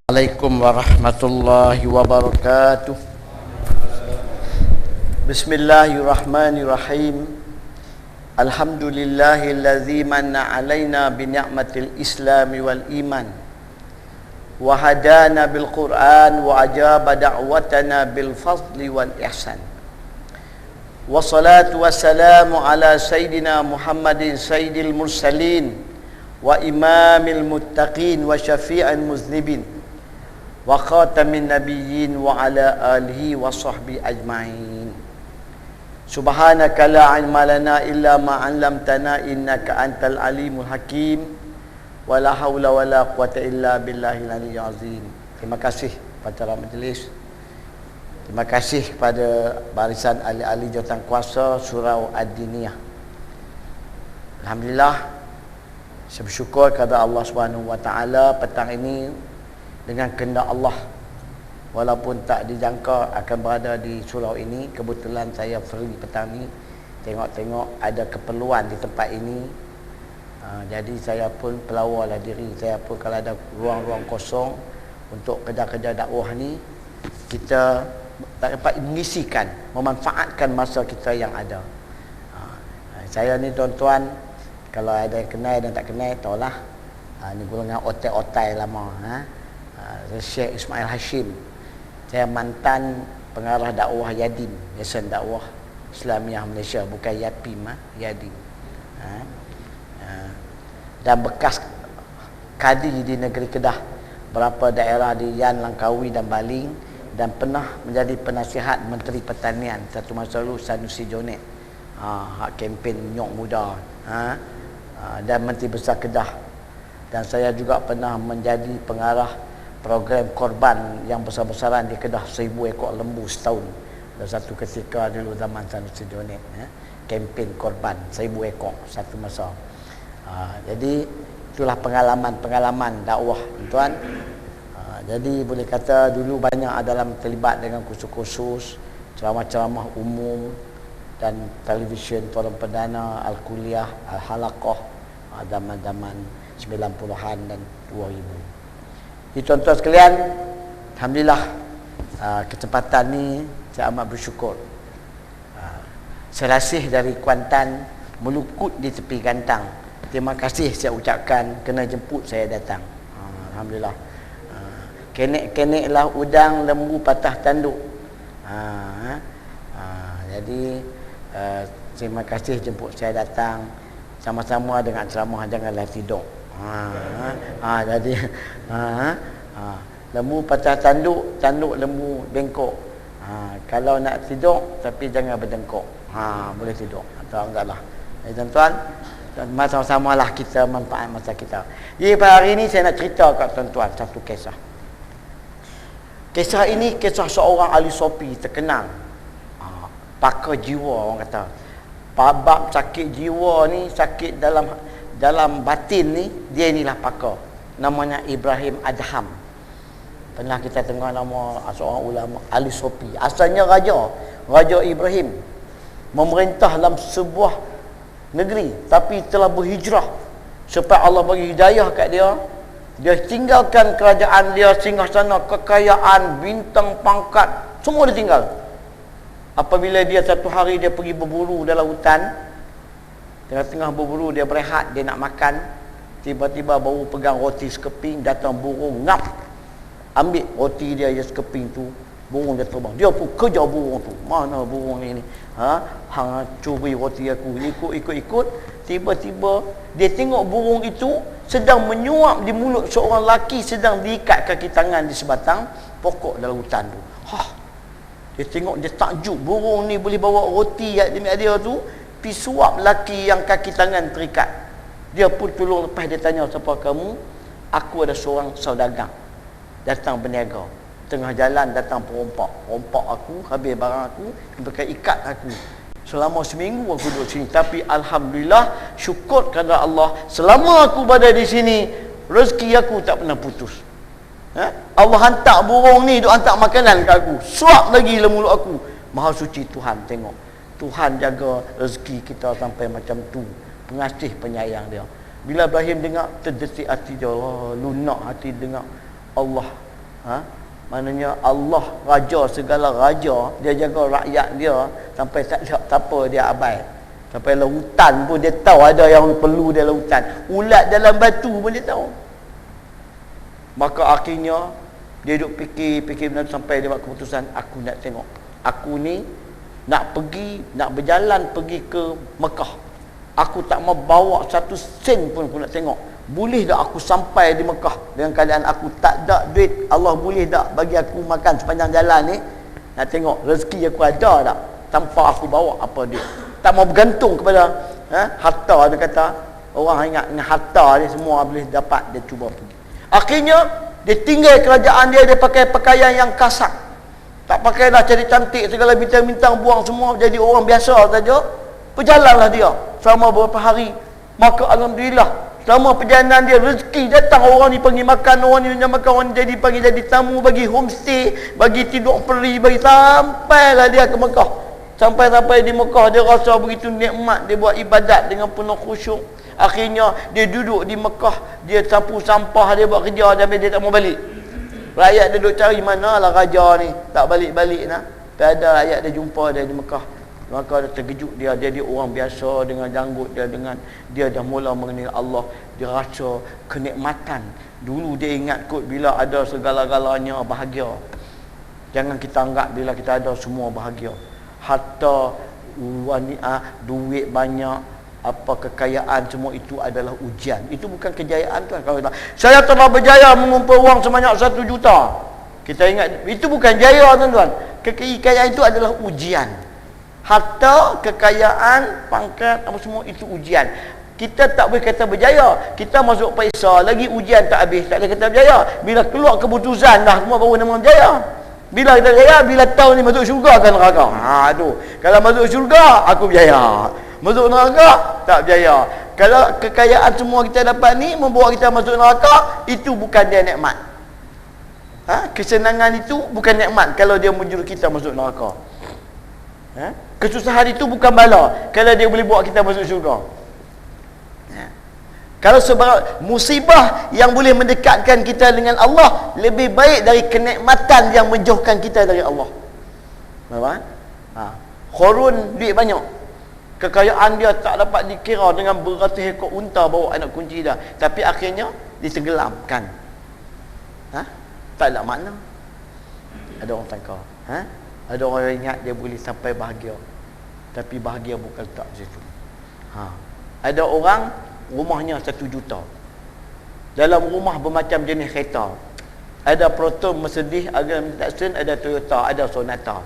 Assalamualaikum warahmatullahi wabarakatuh. Bismillahirrahmanirrahim. Alhamdulillahillazi manna alaina bi ni'matil islami wal iman wa hadana bil Qur'an wa ajaba da'watana bil fadli wal ihsan. Wassalatu wassalamu ala sayyidina Muhammadin sayyidil mursalin wa imamil muttaqin wa syafi'il muznibin wa khatamin nabiyyin wa ala alihi wa sahbihi ajma'in. Subhanaka la ilma lana illa ma 'allamtana innaka antal alimul hakim wa la haula wa la quwata illa billahil aliyyil azim. Terima kasih pada majlis. Terima kasih pada barisan ahli-ahli jawatan kuasa Surau Ad-Diniyah. Alhamdulillah, saya bersyukur kepada Allah Subhanahu wa taala petang ini dengan kehendak Allah, walaupun tak dijangka akan berada di surau ini, kebetulan saya free petang ni, tengok-tengok ada keperluan di tempat ini. Jadi saya pun pelawarlah diri saya pun, kalau ada ruang-ruang kosong untuk kerja-kerja dakwah ni, kita tak dapat mengisikan, memanfaatkan masa kita yang ada. Saya ni tuan-tuan, kalau ada yang kenal dan tak kenal, tahulah, ni golongan otai-otai lama. Syekh Ismail Hashim. Saya mantan pengarah dakwah Yadim, Yayasan Dakwah Islamiah Malaysia, bukan Yapim, Yadim. Dan bekas kadi di negeri Kedah, beberapa daerah di Yan, Langkawi dan Baling, dan pernah menjadi penasihat Menteri Pertanian satu masa lalu, Sanusi Jonet, hak kempen Nyok Muda, dan Menteri Besar Kedah. Dan saya juga pernah menjadi pengarah program korban yang besar-besaran di Kedah, 1000 ekor lembu setahun. Dan satu ketika dulu zaman Sanusi Jonet, kempen korban 1000 ekor satu masa. Jadi itulah pengalaman dakwah, tuan. Jadi boleh kata dulu banyak dalam terlibat dengan kursus-kursus, ceramah-ceramah umum dan televisyen, forum perdana, al-kuliah, al-halaqah, zaman-zaman 90-an dan 2000. Jadi tuan-tuan sekalian, alhamdulillah, kesempatan ni saya amat bersyukur. Serasih dari Kuantan melukut di tepi gantang. Terima kasih saya ucapkan kena jemput saya datang. Alhamdulillah. Kenek-keneklah udang, lembu patah tanduk. Jadi terima kasih jemput saya datang, sama-sama dengan ceramah janganlah tidur. Jadi lembu patah tanduk, tanduk lembu bengkok. Kalau nak tidur tapi jangan berdengkok. Boleh tidur atau enggaklah. Tuan-tuan, sama-samalah kita manfaat masa kita. Jadi pada hari ini saya nak cerita kat tuan-tuan satu kisah. Kisah ini kisah seorang ahli sopi terkenal, pakar jiwa orang kata. Bab sakit jiwa ni, sakit dalam batin ni, dia inilah pakar. Namanya Ibrahim Adham. Pernah kita dengar nama seorang ulama ahli sopi. Asalnya Raja Ibrahim memerintah dalam sebuah negeri, tapi telah berhijrah supaya Allah bagi hidayah kat dia. Dia tinggalkan kerajaan dia, singgahsana, kekayaan, bintang, pangkat, semua dia tinggal. Apabila dia satu hari dia pergi berburu dalam hutan, tengah-tengah berburu dia berehat, dia nak makan, tiba-tiba baru pegang roti sekeping, datang burung ngap, ambil roti dia sekeping tu, burung dia terbang. Dia pun kejar burung tu. Mana burung ini? Hang curi roti aku. Ikut. Tiba-tiba dia tengok burung itu sedang menyuap di mulut seorang lelaki sedang diikat kaki tangan di sebatang pokok dalam hutan tu. Dia tengok, dia takjub, burung ni boleh bawa roti adik dia tu pi suap lelaki yang kaki tangan terikat. Dia pun tolong, lepas dia tanya, siapa kamu? Aku ada seorang saudagar datang berniaga. Tengah jalan datang perompak aku, habis barang aku, pakai ikat aku. Selama seminggu aku duduk sini, tapi alhamdulillah, syukur kepada Allah, selama aku berada di sini, rezeki aku tak pernah putus. Allah hantar burung ni, duk hantar makanan kat aku, suap lagi dalam mulut aku. Maha suci Tuhan. Tengok, Tuhan jaga rezeki kita sampai macam tu, pengasih penyayang dia. Bila Ibrahim dengar, terdetik hati dia, lunak hati dengar Allah Ha? Maknanya Allah raja segala raja, dia jaga rakyat dia sampai tak apa dia abai. Sampai lautan pun dia tahu ada yang perlu dia lautan. Ulat dalam batu pun dia tahu. Maka akhirnya dia duduk fikir sampai dia buat keputusan, aku nak tengok. Aku ni nak berjalan pergi ke Mekah. Aku tak mau bawa satu sen pun aku nak tengok. Boleh tak aku sampai di Mekah dengan keadaan aku tak ada duit? Allah boleh tak bagi aku makan sepanjang jalan ni? Nak tengok rezeki aku ada tak tanpa aku bawa apa dia. Tak mau bergantung kepada harta. Dia kata orang ingat dengan harta ni semua boleh dapat. Dia cuba pergi. Akhirnya dia tinggal kerajaan dia. Dia pakai pakaian yang kasar. Tak pakailah cari cantik segala bintang-bintang, buang semua jadi orang biasa saja. Berjalanlah dia selama beberapa hari. Maka alhamdulillah selama perjalanan dia rezeki datang. Orang ni panggil makan, orang ni makan, orang ni panggil jadi tamu, bagi homestay, bagi tidur peri, bagi sampailah dia ke Mekah. Sampai di Mekah dia rasa begitu nikmat, dia buat ibadat dengan penuh khusyuk. Akhirnya dia duduk di Mekah, dia sapu sampah, dia buat kerja, sampai dia tak mau balik. Rakyat dia duduk cari manalah raja ni, tak balik-balik nah. Tapi ada rakyat dia jumpa dia di Mekah. Maka dia terkejut, dia jadi orang biasa dengan janggut dia, dengan dia dah mula mengenal Allah. Dia rasa kenikmatan. Dulu dia ingat kot bila ada segala-galanya bahagia. Jangan kita anggap bila kita ada semua bahagia. Harta, duit banyak, apa kekayaan, semua itu adalah ujian. Itu bukan kejayaan tuan. Kalau saya telah berjaya mengumpul wang sebanyak 1 juta, kita ingat itu bukan jaya tuan-tuan. Kekayaan itu adalah ujian. Harta, kekayaan, pangkat, apa semua itu ujian. Kita tak boleh kata berjaya. Kita masuk periksa lagi ujian tak habis, tak boleh kata berjaya. Bila keluar keputusan dah semua baru nama berjaya. Bila kita berjaya, bila tahu ni masuk syurga kan neraka. Tu. Kalau masuk syurga, aku berjaya. Masuk neraka, tak berjaya. Kalau kekayaan semua kita dapat ni membawa kita masuk neraka, itu bukan dia nikmat. Kesenangan itu bukan nikmat kalau dia menjuru kita masuk neraka. Kesusahan itu bukan bala kalau dia boleh bawa kita masuk syurga. Kalau sebab musibah yang boleh mendekatkan kita dengan Allah lebih baik dari kenikmatan yang menjauhkan kita dari Allah. Faham? Qarun duit banyak, kekayaan dia tak dapat dikira dengan beratus ekor unta bawa anak kunci dah, tapi akhirnya ditenggelamkan. Tak ada makna. Ada orang tangka. Ada orang yang ingat dia boleh sampai bahagia, tapi bahagia bukan letak di situ. Ada orang rumahnya 1 juta. Dalam rumah bermacam jenis kereta. Ada Proton, Mercedes, ada Datsun, ada Toyota, ada Sonata.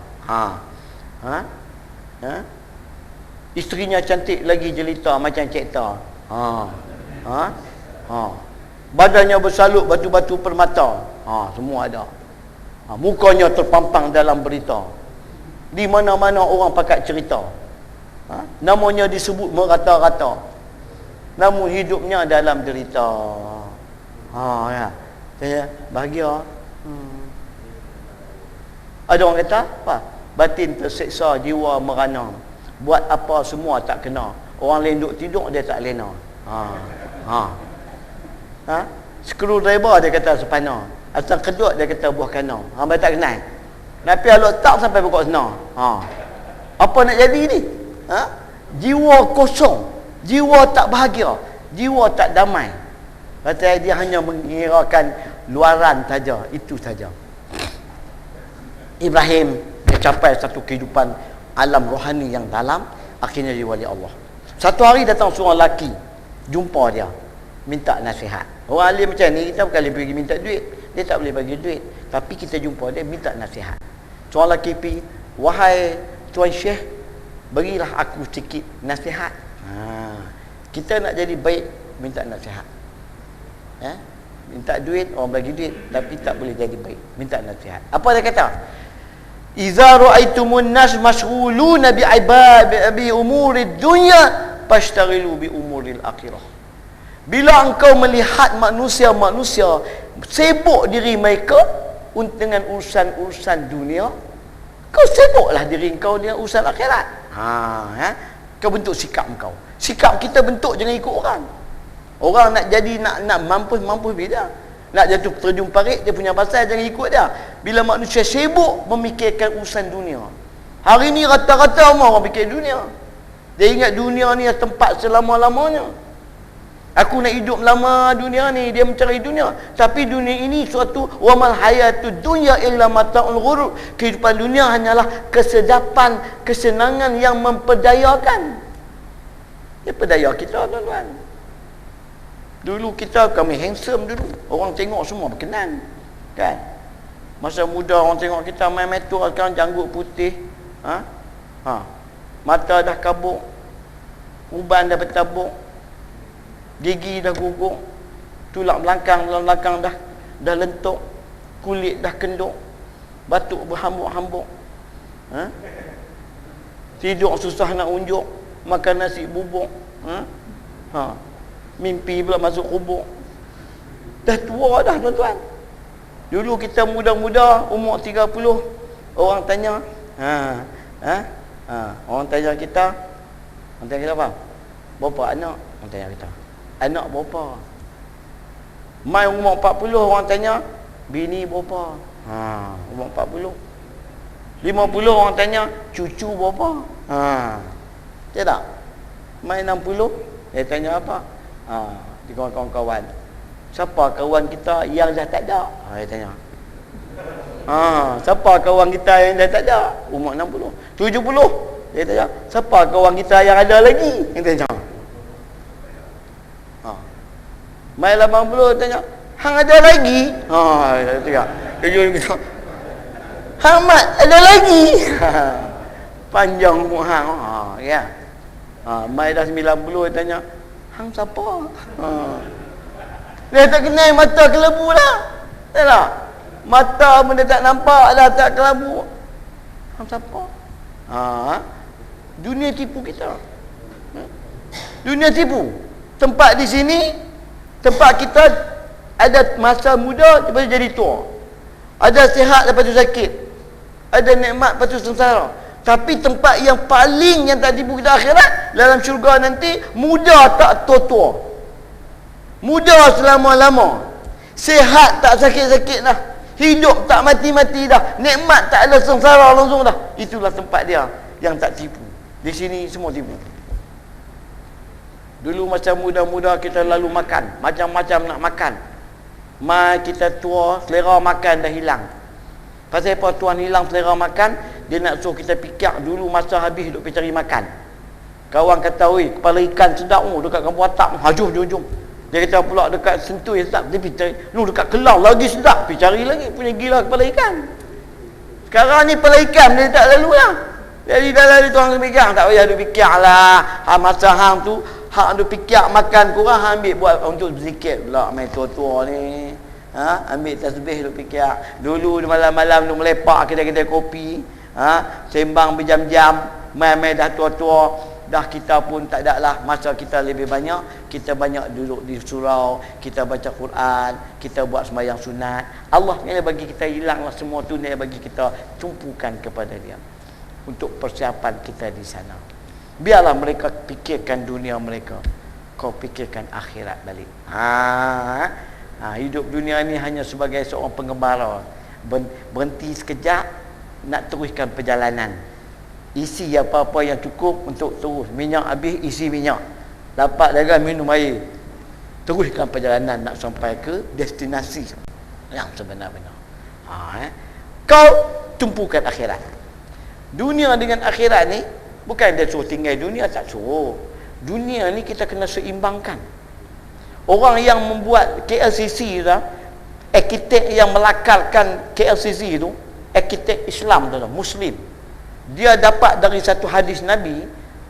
Isterinya cantik lagi jelita macam Cik Ta. Badannya bersalut batu-batu permata. Semua ada. Mukanya terpampang dalam berita. Di mana-mana orang pakat cerita. Namanya disebut merata-rata. Namun hidupnya dalam derita. Saya bahagia. Ada orang kata apa? Batin terseksa, jiwa merana. Buat apa semua tak kena. Orang lain duduk tidur, dia tak lena. Screwdriver dia kata sepana. Asal kedut dia kata buah kana. Hamba tak kenal. Tapi kalau tak sampai pokok senar. Apa nak jadi ni? Jiwa kosong. Jiwa tak bahagia, jiwa tak damai. Kata dia hanya mengirakan luaran saja, itu saja. Ibrahim dia capai satu kehidupan alam rohani yang dalam, akhirnya dia wali Allah. Satu hari datang seorang lelaki, jumpa dia, minta nasihat. Orang alim macam ni kita bukan boleh pergi minta duit, dia tak boleh bagi duit, tapi kita jumpa dia minta nasihat. Seorang lelaki pergi, wahai Tuan Syekh, berilah aku sikit nasihat. Kita nak jadi baik, minta nasihat. Minta duit, orang bagi duit, tapi tak boleh jadi baik, minta nasihat. Apa dia kata? Iza ra'aitumun nas mashghuluna bi umurid dunya fashtaghilu bi umuril akhirah. Bila engkau melihat manusia-manusia sibuk diri mereka dengan urusan-urusan dunia, kau sibuklah diri engkau dengan urusan akhirat. Kau bentuk sikap engkau. Sikap kita bentuk jangan ikut orang. Orang nak jadi nak mampus beda. Nak jatuh terjun parit, dia punya pasal, jangan ikut dia. Bila manusia sibuk memikirkan urusan dunia. Hari ni rata-rata orang fikir dunia. Dia ingat dunia ni tempat selama-lamanya. Aku nak hidup lama dunia ni, dia mencari dunia. Tapi dunia ini suatu wamal hayatud dunya illa mata'ul ghurur. Kehidupan dunia hanyalah kesedapan, kesenangan yang memperdayakan. Dia perdaya kita, tuan-tuan. Dulu kita kami handsome dulu. Orang tengok semua berkenan. Kan? Masa muda orang tengok kita main metua, sekarang janggut putih. Mata dah kabuk. Uban dah bertabuk. Gigi dah gugur. Tulang belakang dah lentuk. Kulit dah kenduk. Batuk berhambuk-hambuk. Tidur susah nak unjuk. Makan nasi bubuk. Mimpi pula masuk kubur. Dah tua dah, tuan-tuan. Dulu kita muda-muda, umur 30, orang tanya, orang tanya kita apa? Berapa anak? Orang tanya kita. Anak berapa? Mai umur 40, orang tanya, bini berapa? Umur 40. 50 orang tanya, cucu berapa? Tidak tak? Mai 60, dia tanya apa? Di kawan-kawan, siapa kawan kita yang dah tak ada? Dia tanya. Siapa kawan kita yang dah tak ada? Umur 60, 70. Dia tanya, siapa kawan kita yang ada lagi? Dia tanya. Mai 80 tanya, hang ada lagi? Dia tanya. Kita, hang mat ada lagi? Panjang umur hang. Ya. Mai dah 90 dia tanya, hang siapa? Dia tak kenal mata kelabu lah. Tak tak? Mata pun dia tak nampak dah, tak kelabu. Hang siapa? Dunia tipu kita. Dunia tipu. Tempat di sini, tempat kita ada masa muda, lepas tu jadi tua. Ada sihat, lepas tu sakit. Ada nikmat, lepas tu sengsara. Tapi tempat yang paling yang tak tipu kita akhirat, dalam syurga nanti, muda tak tua-tua. Muda selama-lama. Sihat tak sakit-sakit dah. Hidup tak mati-mati dah. Nikmat tak ada sengsara langsung dah. Itulah tempat dia yang tak tipu. Di sini semua tipu. Dulu masa muda-muda kita lalu makan. Macam-macam nak makan. Mai kita tua, selera makan dah hilang. Pasal apa tuan hilang selera makan? Dia nak suruh kita fikir dulu masa habis duk pergi cari makan. Kawan kata, oi, kepala ikan sedap dekat kampung Atap, hajuh jom. Dia kata pula dekat Sentul sedap, dia pergi cari. Dekat Kelang lagi sedap, pergi cari lagi, punya gila kepala ikan. Sekarang ni kepala ikan dia tak lalu lah. Jadi dah lalu tuan fikir, tak payah duk fikir lah. Masa hang tu, hang duk fikir makan kurang, hang ambil buat untuk berzikir pula main tua-tua ni. Ambil tasbih duk fikir. Dulu malam-malam duk melepak kedai-kedai kopi. Sembang berjam-jam, mai-mai dah tua-tua, dah kita pun tak ada lah masa kita lebih banyak, kita banyak duduk di surau, kita baca Quran, kita buat sembahyang sunat. Allah ni bagi kita hilanglah semua tu, ni bagi kita tumpukan kepada dia untuk persiapan kita di sana. Biarlah mereka fikirkan dunia mereka, kau fikirkan akhirat balik. Hidup dunia ni hanya sebagai seorang pengembara, berhenti sekejap, nak teruskan perjalanan. Isi apa-apa yang cukup untuk terus. Minyak habis, isi minyak. Dapat dagang, minum air. Teruskan perjalanan nak sampai ke destinasi yang sebenar-benar. Kau tumpukan akhirat. Dunia dengan akhirat ni bukan dia suruh tinggal dunia, tak suruh. Dunia ni kita kena seimbangkan. Orang yang membuat KLCC tu, arkitek yang melakarkan KLCC tu, arkitek Islam tu, Muslim. Dia dapat dari satu hadis Nabi,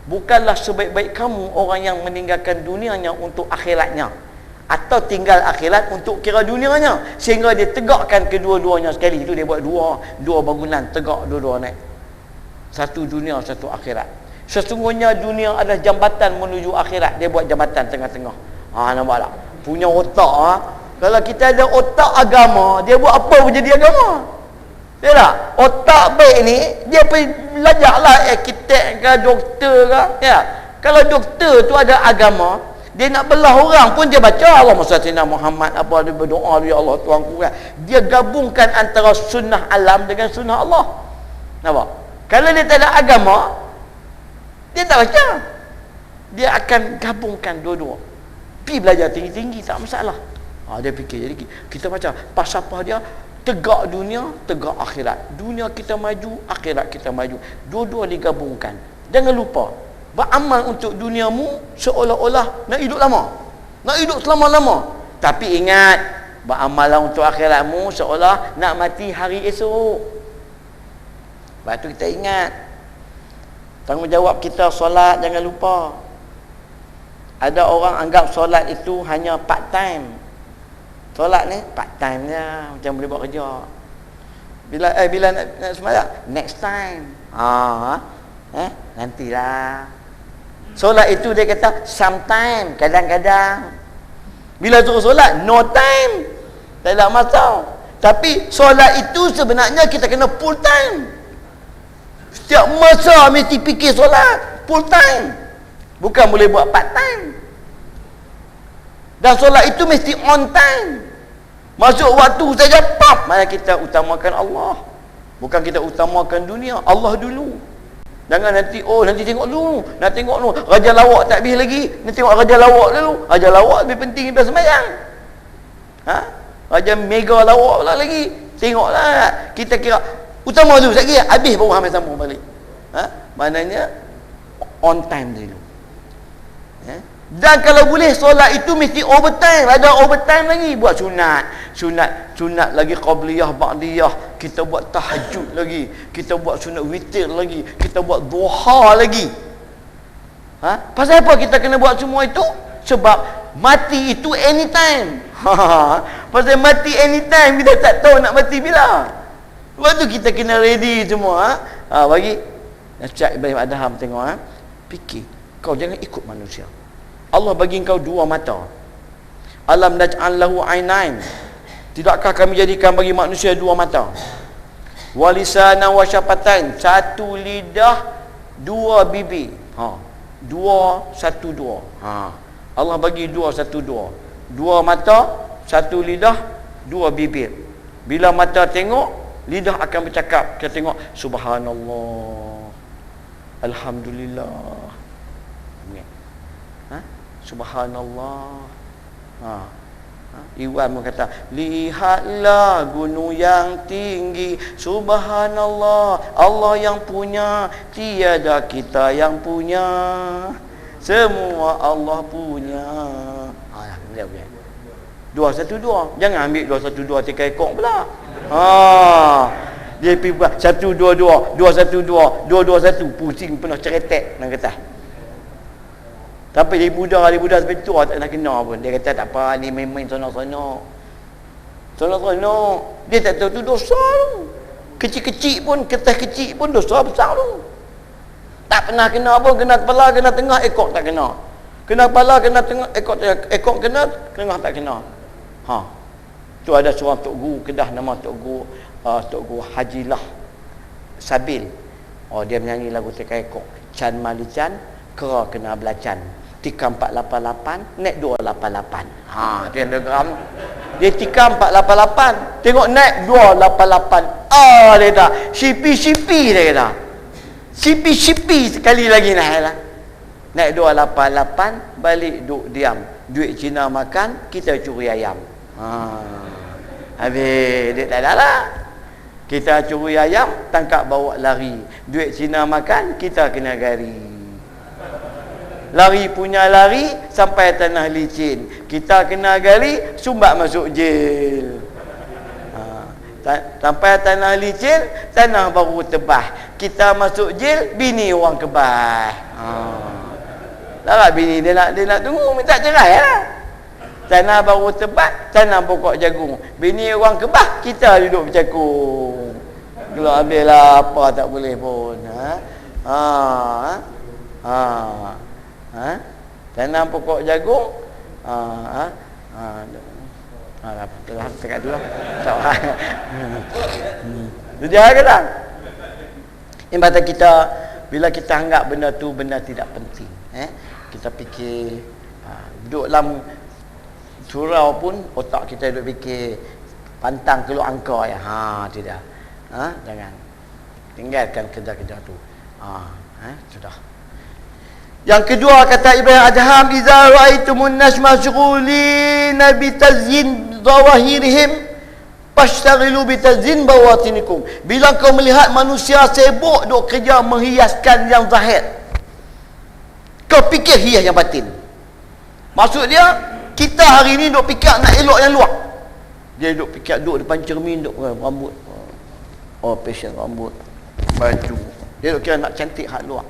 bukanlah sebaik-baik kamu orang yang meninggalkan dunianya untuk akhiratnya, atau tinggal akhirat untuk kira dunianya, sehingga dia tegakkan kedua-duanya sekali. Itu dia buat dua bangunan tegak dua-dua naik. Satu dunia, satu akhirat. Sesungguhnya dunia adalah jambatan menuju akhirat. Dia buat jambatan tengah-tengah. Nampak tak? Punya otak. Kalau kita ada otak agama, dia buat apa pun jadi agama. Ya tak? Otak baik ni, dia pergi belajar lah arkitek ke, doktor ke. Ya. Kalau doktor tu ada agama, Dia nak belah orang pun dia baca Allahumma salli ala Muhammad, apa dia berdoa, ya Allah Tuhanku kan. Dia gabungkan antara sunnah alam dengan sunnah Allah. Nampak? Kalau dia tak ada agama, dia tak baca. Dia akan gabungkan dua-dua. Pergi belajar tinggi-tinggi tak masalah. Dia fikir jadi kita baca pasapah dia tegak dunia, tegak akhirat. Dunia kita maju, akhirat kita maju. Dua-dua digabungkan. Jangan lupa, beramal untuk duniamu seolah-olah nak hidup lama. Nak hidup selama-lama. Tapi ingat, beramal untuk akhiratmu seolah nak mati hari esok. Sebab tu kita ingat. Tanggungjawab kita solat, jangan lupa. Ada orang anggap solat itu hanya part time. Solat ni part time je, macam boleh buat kerja. Bila nak sembahyang, next time. Nantilah. Solat itu dia kata sometime, kadang-kadang. Bila suruh solat, no time. Tak ada masa. Tapi solat itu sebenarnya kita kena full time. Setiap masa mesti fikir solat, full time. Bukan boleh buat part time. Dan solat itu mesti on time. Masuk waktu saja, pap, mana kita utamakan Allah. Bukan kita utamakan dunia. Allah dulu. Jangan nanti, nanti tengok dulu. Nak tengok dulu. Raja lawak tak habis lagi. Nak tengok raja lawak dulu. Raja lawak lebih penting daripada sembahyang. Raja mega lawak pula lagi. Tengoklah. Kita kira utama dulu. Sekali habis baru hamil sambung balik. Maknanya on time dulu. Dan kalau boleh solat itu mesti overtime. Ada overtime lagi. Buat sunat lagi, qabliyah, ba'diyah. Kita buat tahajud lagi. Kita buat sunat witir lagi. Kita buat duha lagi. Pasal apa kita kena buat semua itu? Sebab mati itu anytime. Pasal mati anytime, kita tak tahu nak mati bila. Sebab tu kita kena ready semua. Bagi Syekh Ibrahim Adham tengok. Fikir, kau jangan ikut manusia. Allah bagi engkau dua mata. Alam naj'al lahu ainain. Tidakkah kami jadikan bagi manusia dua mata? Wa lisana wa syafatain. Satu lidah, dua bibir. Dua, satu, dua. Allah bagi dua, satu, dua. Dua mata, satu lidah, dua bibir. Bila mata tengok, lidah akan bercakap. Kita tengok, subhanallah, alhamdulillah. Subhanallah. Iwan kata, lihatlah gunung yang tinggi, subhanallah, Allah yang punya, tiada kita yang punya, semua Allah punya. Dua satu dua. Jangan ambil dua satu dua tiga ekor pula. Dia pergi buat satu dua dua, dua satu dua, dua dua satu, pusing penuh ceretek nak kata. Tapi dia budak sampai tua tak nak kena pun. Dia kata tak apa, ni main-main sonok-sonok. Sonok-sonok. Dia tak tahu tu dosa tu. Kecil-kecil pun, kertas kecil pun dosa besar tu. Tak pernah kena pun, kena kepala, kena tengah, ekor tak kena. Kena kepala, kena tengah, ekor kena, tengah tak kena. Tu ada seorang Tok Guru Kedah, nama Tok Guru Hajilah Sabil. Dia menyanyi lagu Tekai Ekor. Can Mali Can, Kera kena belacan. Tikam 488, naik 288. Dia dengar. Dia tikam 488, tengok naik 288. Dia kata, sipi-sipi dia kata. Sipi-sipi sekali lagi naik lah. Naik 288, balik duduk diam. Duit Cina makan, kita curi ayam. Habis, dia tak ada lah. Kita curi ayam, tangkap bawa lari. Duit Cina makan, kita kena gari. Lari punya lari sampai tanah licin. Kita kena gali, sumbat masuk jail. Sampai tanah licin, tanah baru tebah. Kita masuk jail, bini orang kebah. Lara bini dia nak tunggu minta cerai lah. Tanah baru tebah, tanah pokok jagung. Bini orang kebah, kita duduk bercakung. Keluar habis lah, apa tak boleh pun. Tanam pokok jagung. Dekat tu lah. Itu dia kata. Ibarat kita, bila kita anggap benda tu benda tidak penting, kita fikir Duduk dalam surau pun otak kita duduk fikir pantang keluar angka ya. Tidak. Jangan. Tinggalkan kerja-kerja tu. Sudah. Yang kedua kata Ibrahim Adham, "Idza ra'aitumun nas mashghulina bi tazyin zawahirihim fashtaghilu bi tazyin bawatinikum." Bila kau melihat manusia sibuk duk kerja menghiaskan yang zahir, kau fikir hias yang batin. Maksud dia, kita hari ni duk fikir nak elok yang luar. Dia duk fikir duk depan cermin duk rambut. Passion rambut, baju. Dia duk kira nak cantik hak luar.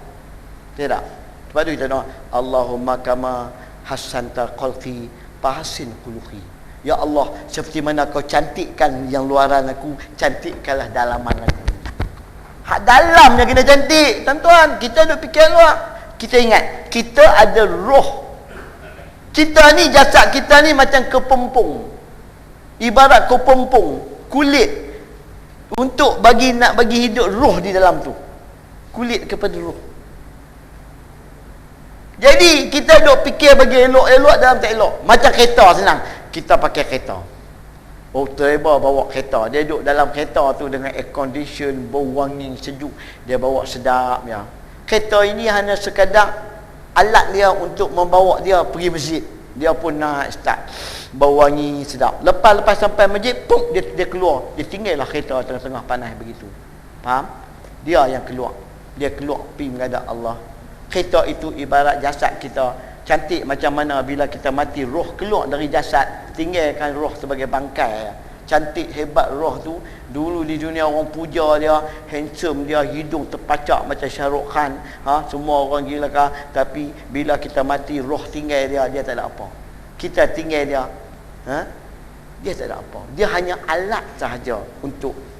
Tidak. Sebab tu kita doa, Allahumma kama hasanta qalqi fahasin khuluqi. Ya Allah, seperti mana kau cantikkan yang luaran aku, cantikkanlah dalaman aku. Hak dalamnya kena cantik, tuan-tuan. Kita duk fikir luar. Kita ingat, kita ada roh. Kita ni, jasad kita ni macam kepompong. Ibarat kepompong, kulit. Untuk nak bagi hidup roh di dalam tu. Kulit kepada roh. Jadi kita duk fikir bagi elok-elok dalam tak elok. Macam kereta senang. Kita pakai kereta. Driver bawa kereta. Dia duduk dalam kereta tu dengan air condition, bau wangi sejuk. Dia bawa sedap ya. Kereta ini hanya sekadar alat dia untuk membawa dia pergi masjid. Dia pun nak start. Bau wangi sedap. Lepas sampai masjid, pum, dia keluar. Dia tinggallah kereta tengah-tengah panas begitu. Faham? Dia yang keluar. Dia keluar pergi menghadap Allah. Kereta itu ibarat jasad kita. Cantik macam mana bila kita mati, roh keluar dari jasad, tinggalkan roh sebagai bangkai. Cantik hebat roh tu. Dulu di dunia orang puja dia, handsome dia, hidung terpacak macam Shah Rukh Khan. Semua orang gila kah? Tapi bila kita mati, roh tinggal dia tak ada apa. Kita tinggal dia, dia tak ada apa. Dia hanya alat sahaja untuk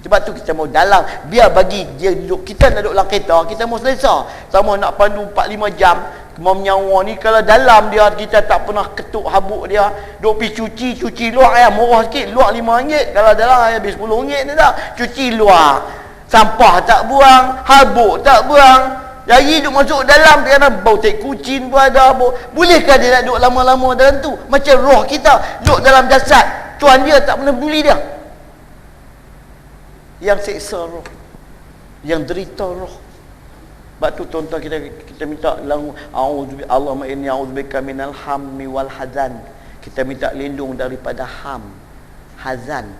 sebab tu kita mau dalam, biar bagi dia duduk. Kita nak duduk dalam kereta, kita mau selesa. Sama nak pandu 4-5 jam, mau menyawa ni, kalau dalam dia kita tak pernah ketuk habuk dia, duk pergi cuci luar ya, murah sikit, luar RM5. Kalau dalam habis RM10 ni dah. Cuci luar, sampah tak buang, habuk tak buang. Jadi duk masuk dalam, kadang bau tai kucing pun ada. Bolehkah dia nak duduk lama-lama dalam tu? Macam roh kita duduk dalam jasad, tuan dia tak pernah peduli dia. Yang seksa roh, yang derita roh. Sebab tu tuan-tuan kita minta Allahumma inni a'udzubika minal hammi wal hazan. Kita minta lindung daripada ham, hazan.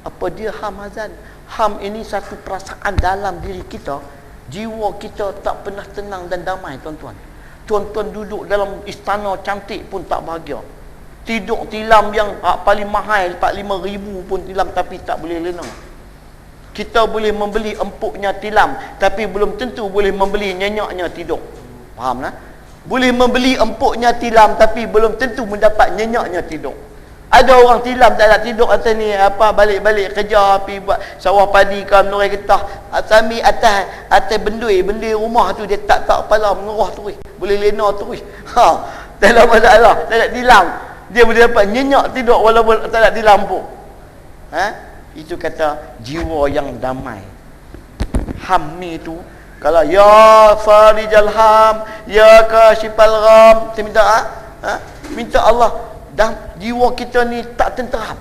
Apa dia ham, hazan? Ham ini satu perasaan dalam diri kita. Jiwa kita tak pernah tenang dan damai, tuan-tuan. Tuan-tuan duduk dalam istana cantik pun tak bahagia. Tidur tilam yang paling mahal 45,000 pun tilam, tapi tak boleh lena. Kita boleh membeli empuknya tilam, tapi belum tentu boleh membeli nyenyaknya tidur. Faham tak? Boleh membeli empuknya tilam, tapi belum tentu mendapat nyenyaknya tidur. Ada orang tilam tak nak tidur atas ni, balik-balik kerja, pergi buat sawah padi ke, menurai getah, sambil atas bendui rumah tu, dia tak kepala mengerah terus. Boleh lena terus. Tak ada masalah, tak nak tilam. Dia boleh dapat nyenyak tidur walaupun tak nak tilam pun. Itu kata jiwa yang damai. Hammi tu, kalau ya farijal ham, ya kashifal gham, kita minta minta Allah, dan jiwa kita ni tak tenteram.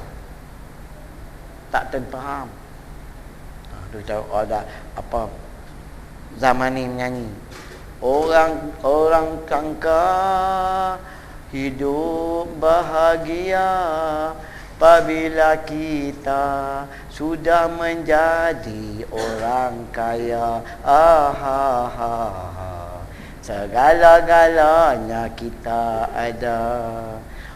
Tak tenteram. Dia ada apa zaman ni menyanyi. Orang kangka hidup bahagia apabila kita sudah menjadi orang kaya. Segala-galanya kita ada.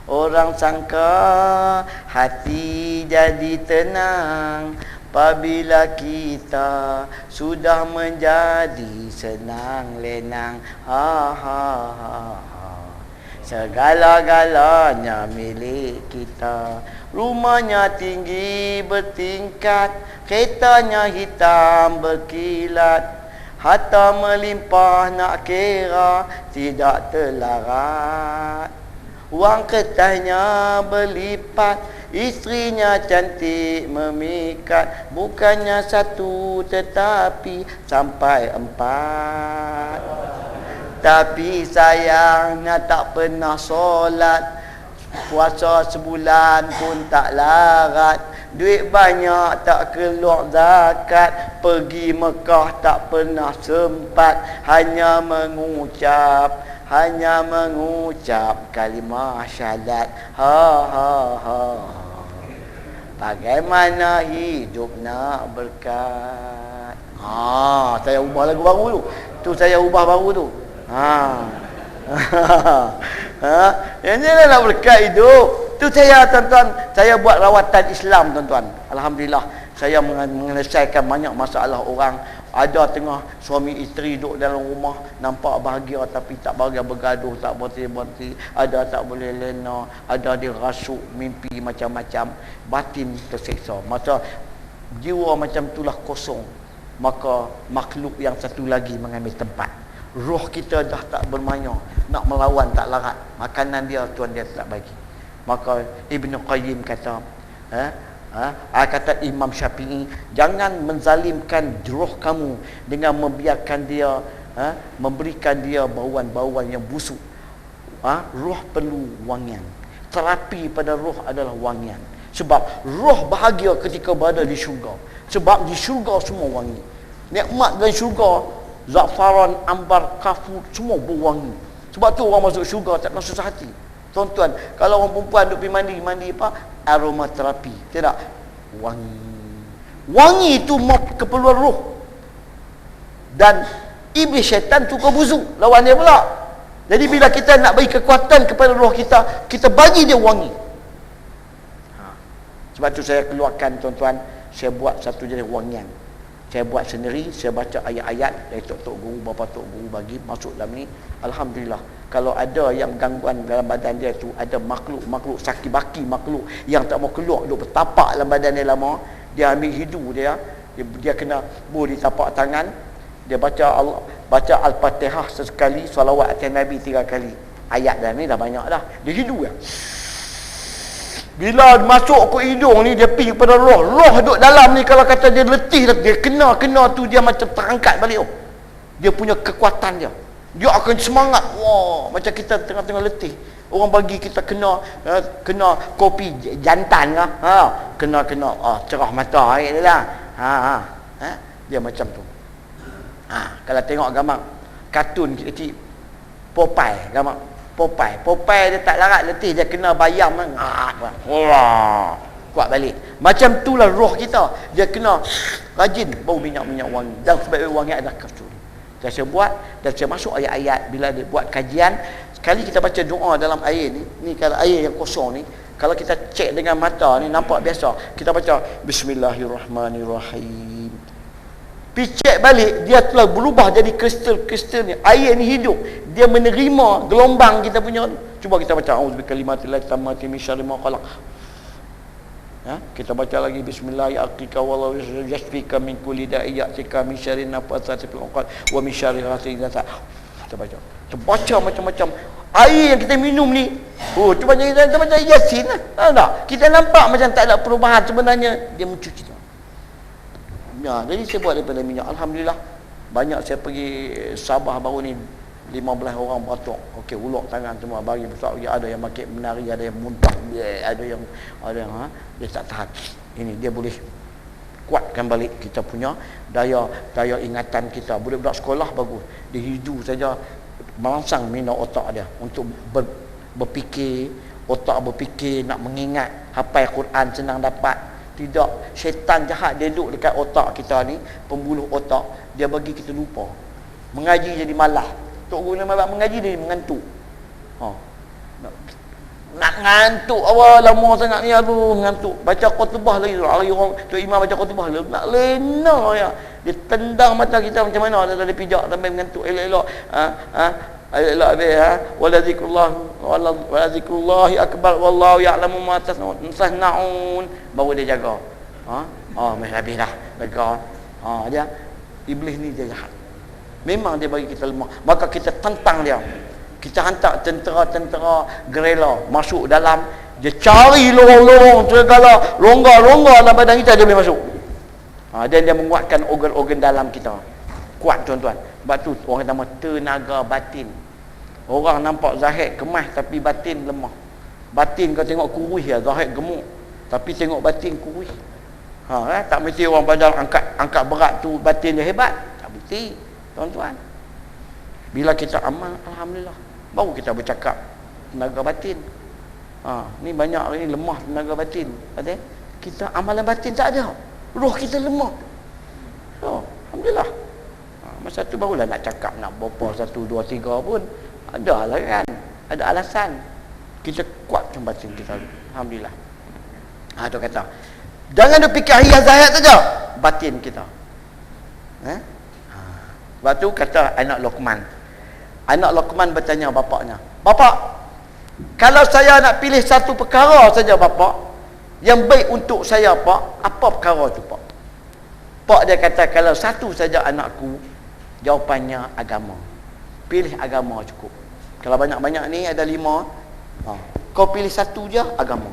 Orang sangka hati jadi tenang apabila kita sudah menjadi senang lenang. Segala-galanya milik kita. Rumahnya tinggi bertingkat, keretanya hitam berkilat, harta melimpah nak kira tidak terlarat. Wang kertasnya berlipat, isterinya cantik memikat, bukannya satu tetapi sampai 4. Tapi sayangnya tak pernah solat, puasa sebulan pun tak larat, duit banyak tak keluar zakat, pergi Mekah tak pernah sempat, hanya mengucap kalimah syahadat. Bagaimana hidup nak berkat. Saya ubah lagu baru tu. Saya ubah baru tu. Yang ni nak berkat hidup. Tu saya, tuan-tuan, saya buat rawatan Islam, tuan-tuan. Alhamdulillah, saya menyelesaikan banyak masalah orang. Ada tengah suami isteri duduk dalam rumah, nampak bahagia tapi tak bahagia, bergaduh, tak berhenti-berhenti. Ada tak boleh lena, ada dia rasuk, mimpi macam-macam, batin terseksa. Masa jiwa macam itulah kosong, maka makhluk yang satu lagi mengambil tempat. Roh kita dah tak bermaya, nak melawan tak larat, makanan dia Tuhan dia tak bagi. Maka Ibn Qayyim kata, kata Imam Syafi'i, jangan menzalimkan roh kamu dengan membiarkan dia memberikan dia bauan-bauan yang busuk. Roh perlu wangian. Terapi pada roh adalah wangian. Sebab roh bahagia ketika berada di syurga. Sebab di syurga semua wangi. Nikmat dan syurga, zafaran, ambar, kafur, semua berwangi. Sebab tu orang masuk syurga tak nak susah hati. Tuan-tuan, kalau orang perempuan duk pergi mandi apa? Aromaterapi. Tidak. Wangi itu mau keperluan roh. Dan iblis syaitan suka busuk lawan dia pula. Jadi bila kita nak bagi kekuatan kepada roh kita, kita bagi dia wangi. Sebab tu saya keluarkan, tuan-tuan, saya buat satu jenis wangian. Saya buat sendiri, saya baca ayat-ayat dari tok-tok guru, bapa tok guru bagi masuk dalam ni. Alhamdulillah, kalau ada yang gangguan dalam badan dia tu, ada makhluk sakit baki, makhluk yang tak mau keluar, duk bertapak dalam badan dia lama, dia ambil hidu dia kena boleh tapak tangan, dia baca Al-Fatihah sesekali, salawat atas Nabi 3 kali. Ayat dah ni dah banyak dah. Dia hidu ya. Bila masuk ke hidung ni, dia pergi kepada roh. Roh duduk dalam ni, kalau kata dia letih, dia kena tu, dia macam terangkat balik. Dia punya kekuatan dia. Dia akan semangat. Wah, macam kita tengah-tengah letih. Orang bagi kita kena kopi jantan ke? Kena cerah mata dia lah. Dia macam tu. Kalau tengok gambar kartun kecil, Popeye, gambar Popeye dia tak larat letih, dia kena bayam kuat balik. Macam itulah roh kita, dia kena rajin bau minyak-minyak wangi. Dan sebab wangi adalah kasturi. Saya buat dan saya masuk ayat-ayat. Bila dia buat kajian, sekali kita baca doa dalam air ni kalau air yang kosong ni, kalau kita cek dengan mata ni nampak biasa, kita baca Bismillahirrahmanirrahim, picek balik, dia telah berubah jadi kristal-kristal ni. Air ni hidup, dia menerima gelombang kita punya. Cuba kita baca auzubillahi tammati min syarri ma khalaq. Kita baca lagi Bismillahirrahmanirrahim, wallahu yashfika min kulli da'i ya'tika min syarri nafatsati fil 'uqad wa min syarri hasidin idza hasad. Kita baca. Kita baca macam-macam. Air yang kita minum ni, cuba kita baca Yasin lah. Tak? Kita nampak macam tak ada perubahan, sebenarnya dia mencuci tu. Jadi saya buat daripada minyak. Alhamdulillah, banyak saya pergi Sabah baru ni, 15 orang beratuk. Okey, uluk tangan semua, bagi besar lagi. Ada yang makin menari, ada yang muntah, ada yang dia tak tahan. Ini dia boleh kuatkan balik kita punya daya ingatan kita. Budak-budak sekolah bagus, dia hidu saja merangsang minat otak dia untuk berfikir, otak berfikir, nak mengingat, hafal Quran senang dapat. Tidak, syaitan jahat dia duduk dekat otak kita ni, pembuluh otak, dia bagi kita lupa. Mengaji jadi malah. Tok guru nama mengaji dia mengantuk. Nak ngantuk awal lama sangat ni, aduh ngantuk. Baca khutbah lagi, hari orang tok imam baca khutbah nak lena ya. Dia tendang mata kita macam mana, ada pijak sampai mengantuk. Elok-elok elok habis waladzikrullahi akbar wallahu ya'lamu ma tasna'un, baru dia jaga. Habis dah lega. Dia iblis ni dia jahat. Memang dia bagi kita lemah, maka kita tentang dia. Kita hantar tentera-tentera gerila masuk dalam, dia cari lorong-lorong segala rongga-rongga dalam badan kita, dia boleh masuk. Dan dia menguatkan organ-organ dalam kita. kuat tuan-tuan. Sebab tu orang kata tenaga batin. Orang nampak zahir kemas tapi batin lemah. Batin kau tengok kurus ya, zahir gemuk. Tapi tengok batin kurus. Tak mesti orang badan angkat berat tu batin dia hebat. Tak mesti, tuan-tuan. Bila kita amal, alhamdulillah, baru kita bercakap tenaga batin. Ni banyak hari ni lemah tenaga batin. Betul? Kita amalan batin tak ada. Roh kita lemah. Alhamdulillah. Masa tu barulah nak cakap nak berapa 1, 2, 3 pun ada lah kan. Ada alasan. Kita kuatkan batin kita. Alhamdulillah. Tu kata. Jangan duk fikir hias zahir saja, batin kita. Sebab tu kata anak Luqman. Anak Luqman bertanya bapaknya, "Bapak, kalau saya nak pilih satu perkara saja bapak, yang baik untuk saya pak, apa perkara tu pak?" Pak dia kata, "Kalau satu saja anakku, jawapannya agama. Pilih agama cukup. Kalau banyak-banyak ni ada 5, kau pilih satu je agama.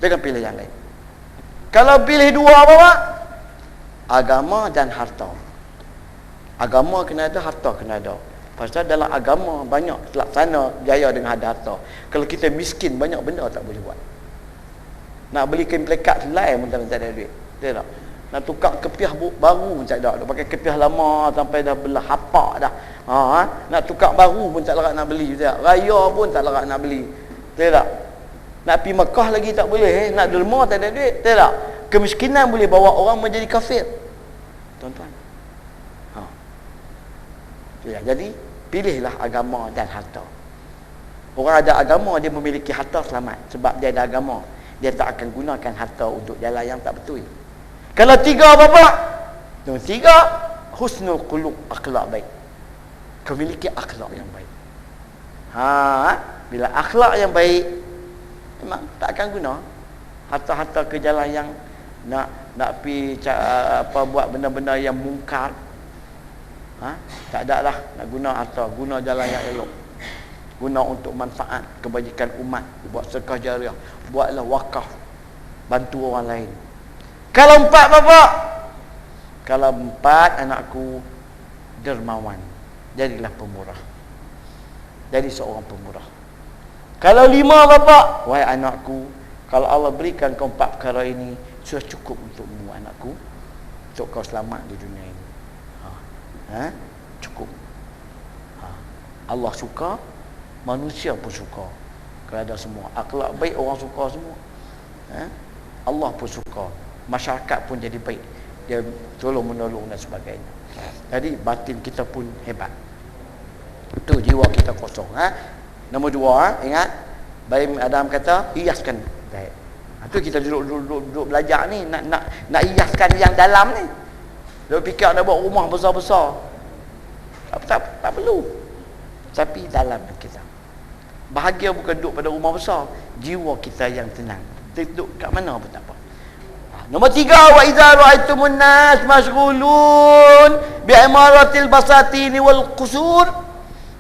Jangan pilih yang lain. Kalau pilih 2 apa pak? Agama dan harta. Agama kena ada, harta kena ada. Pasal dalam agama banyak laksana jaya dengan ada harta. Kalau kita miskin, banyak benda tak boleh buat. Nak beli kain plekat selai pun tak ada duit. Betul tak? Nak tukar kepiah baru pun tak ada. Nak pakai kepiah lama sampai dah belah hapak dah. Nak tukar baru pun tak larat nak beli. Betul tak? Raya pun tak larat nak beli. Betul tak? Nak pergi Mekah lagi tak boleh. Nak derma tak ada duit. Betul tak? Kemiskinan boleh bawa orang menjadi kafir. Tuan-tuan. Jadi pilihlah agama dan harta. Orang ada agama, dia memiliki harta selamat. Sebab dia ada agama, dia tak akan gunakan harta untuk jalan yang tak betul. Kalau 3 bapak, 3 husnul qulub, akhlak baik. Memiliki akhlak yang baik. Bila akhlak yang baik, memang tak akan guna harta-harta ke jalan yang nak pergi buat benda-benda yang mungkar. Tak ada lah nak guna harta, guna jalan yang elok, guna untuk manfaat kebajikan umat, buat sedekah jariah, buatlah wakaf, bantu orang lain. Kalau 4 bapak, kalau 4 anakku dermawan, jadilah pemurah, jadi seorang pemurah. Kalau 5 bapak, wahai anakku, kalau Allah berikan kau 4 perkara ini, sudah cukup untukmu anakku, untuk kau selamat di dunia ini. Cukup. Allah suka, manusia pun suka. Kerana semua akhlak baik, orang suka semua. Allah pun suka, masyarakat pun jadi baik, dia tolong menolong dan sebagainya. Jadi batin kita pun hebat. Tu jiwa kita kosong. Nombor 2, ingat Baim Adam kata hiaskan baik. Tu kita duduk belajar ni, nak hiaskan yang dalam ni. Dia fikir nak buat rumah besar-besar. Tak perlu. Tapi dalam kita. Bahagia bukan duduk pada rumah besar, jiwa kita yang tenang. Duduk kat mana pun tak apa. Nombor 3, wa idza ra'aitumun nas mashghulun bi imaratil basatin wal qusur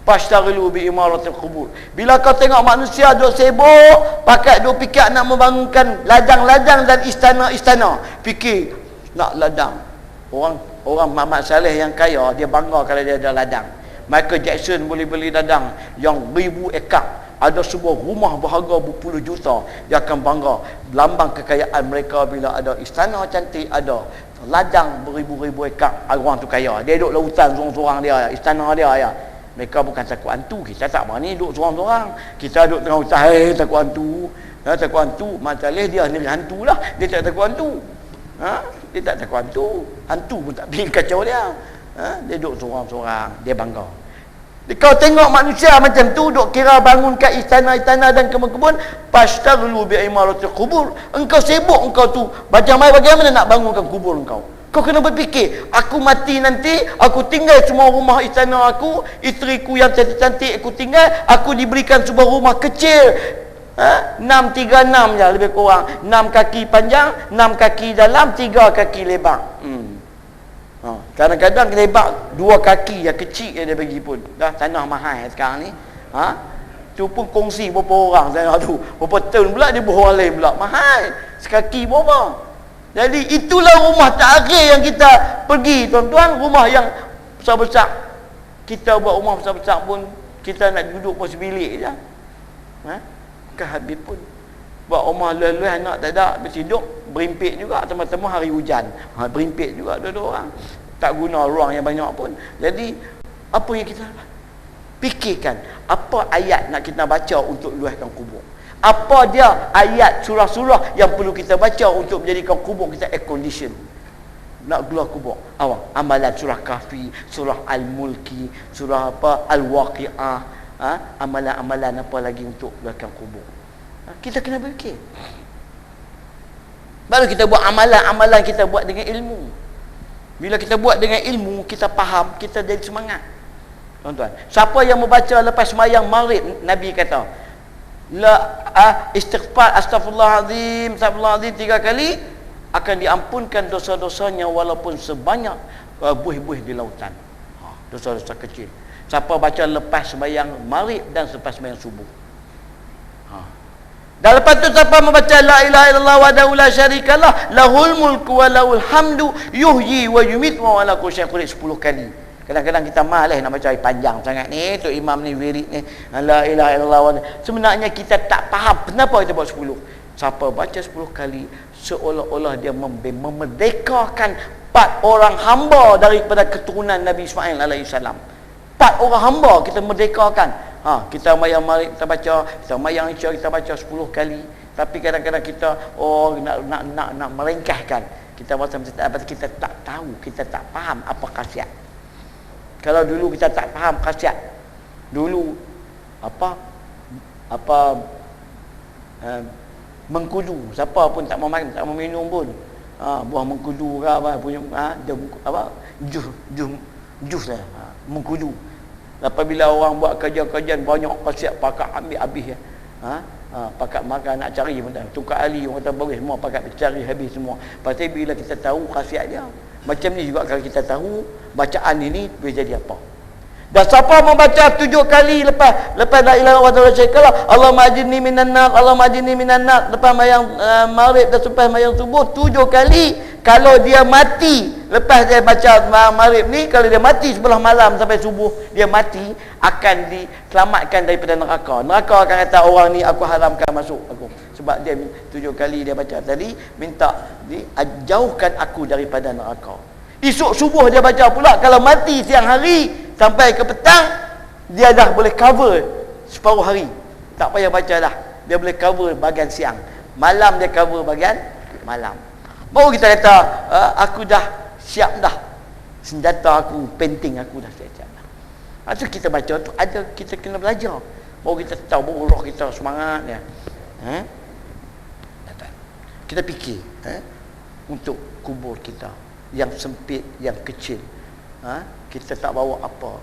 fashtaghilu bi imaratil qubur. Bila kau tengok manusia duk sibuk, pakai duk fikir nak membangunkan ladang-ladang dan istana-istana, fikir nak ladang. Orang Muhammad Saleh yang kaya, dia bangga kalau dia ada ladang. Michael Jackson boleh beli ladang yang 1000 ekar. Ada sebuah rumah berharga berpuluh juta. Dia akan bangga. Lambang kekayaan mereka bila ada istana cantik, ada ladang beribu-ribu ekar. Orang tu kaya. Dia duduk lautan seorang-seorang dia, istana dia ya. Mereka bukan takut hantu. Kita tak berani duduk seorang-seorang. Kita duduk tengah hutan, takut hantu. Takut hantu. Macam dia sendiri hantu lah. Dia tak takut hantu. Dia tak takut hantu. Hantu pun tak bikin kacau dia. Dia duduk seorang-seorang, dia bangga. Kau tengok manusia macam tu duk kira bangunkan istana-istana dan kebun-kebun, pastaghlu bi imaratil qubur. Engkau sibuk engkau tu bagaimana nak bangunkan kubur engkau. Kau kena berfikir, aku mati nanti, aku tinggal semua rumah istana aku, isteriku yang cantik-cantik aku tinggal, aku diberikan sebuah rumah kecil. 636 je lebih kurang. 6 kaki panjang, 6 kaki dalam, 3 kaki lebar. Kadang-kadang lebar 2 kaki yang kecil yang dia bagi pun. Dah tanah mahal sekarang ni. Tu pun kongsi berapa orang tanah tu. Berapa tahun pula dia buat orang lain pula. Mahal. Sekaki berapa. Jadi itulah rumah terakhir yang kita pergi tuan-tuan. Rumah yang besar-besar. Kita buat rumah besar-besar pun, kita nak duduk pun sebilik je. Kan habis pun. Buat rumah luas-luas nak tak ada, bertidur, berimpit juga. Temu-temu hari hujan. Berimpit juga dua-dua orang. Tak guna ruang yang banyak pun. Jadi, apa yang kita fikirkan? Apa ayat nak kita baca untuk luaskan kubur? Apa dia ayat surah-surah yang perlu kita baca untuk menjadikan kubur kita air condition? Nak keluar kubur. Awak amalan surah Kahfi, surah Al-Mulki, surah apa Al-Waqi'ah, amalan-amalan apa lagi untuk luaskan kubur. Kita kena berfikir. Baru kita buat amalan-amalan, kita buat dengan ilmu. Bila kita buat dengan ilmu, kita faham, kita jadi semangat. Tuan-tuan, siapa yang membaca lepas sembahyang maghrib, Nabi kata, istighfar astaghfirullahalazim 3 kali, akan diampunkan dosa-dosanya walaupun sebanyak buih-buih di lautan. Dosa-dosa kecil. Siapa baca lepas sembahyang maghrib dan selepas sembahyang subuh. Dan lepas tu siapa membaca la ilaha illallah wahdahu la syarikalah lahul mulku wa lahul hamdu yuhyi wa yumiitu wa ala kulli syai'in qadir 10 kali. Kadang-kadang kita malas nak baca panjang sangat ni, tok imam ni wirid ni la ilaha illallah wa. Sebenarnya kita tak faham kenapa kita buat 10. Siapa baca 10 kali, seolah-olah dia memerdekakan 4 orang hamba daripada keturunan Nabi Ismail alaihissalam. 4 orang hamba kita merdekakan. Kita mayang maghrib kita baca, kita mayang isya kita baca 10 kali. Tapi kadang-kadang kita nak merengkahkan. Kita kita tak tahu, kita tak faham apa khasiat. Kalau dulu kita tak faham khasiat. Dulu mengkudu, siapa pun tak mau makan, tak mau minum pun. Buah mengkudu ke apa punya jus lah, mengkudu. Apabila orang buat kajian-kajian banyak khasiat, pakat ambil habis ya. Pakat makan nak cari pun tak. Tukar ahli orang kata bagus semua, pakat cari habis semua. Pasal bila kita tahu khasiat dia, macam ni juga kalau kita tahu bacaan ini boleh jadi apa. Dan siapa membaca 7 kali lepas la ilaha illallah Allahumma ajirni minan nar, Allahumma ajirni minan nar, lepas mayang maghrib dan lepas mayang subuh 7 kali, kalau dia mati lepas dia baca maghrib ni, kalau dia mati sebelah malam sampai subuh, dia mati akan diselamatkan daripada neraka. Neraka akan kata orang ni aku haramkan masuk aku sebab dia 7 kali dia baca tadi, minta jauhkan aku daripada neraka. Esok subuh dia baca pula, kalau mati siang hari sampai ke petang, dia dah boleh cover separuh hari. Tak payah baca dah. Dia boleh cover bahagian siang. Malam dia cover bahagian malam. Baru kita kata, aku dah siap dah. Senjata aku, painting aku dah siap dah. Itu kita baca tu ada, kita kena belajar. Baru kita tahu, baru roh kita semangat ya. Kita fikir untuk kubur kita yang sempit, yang kecil. Kita tak bawa apa.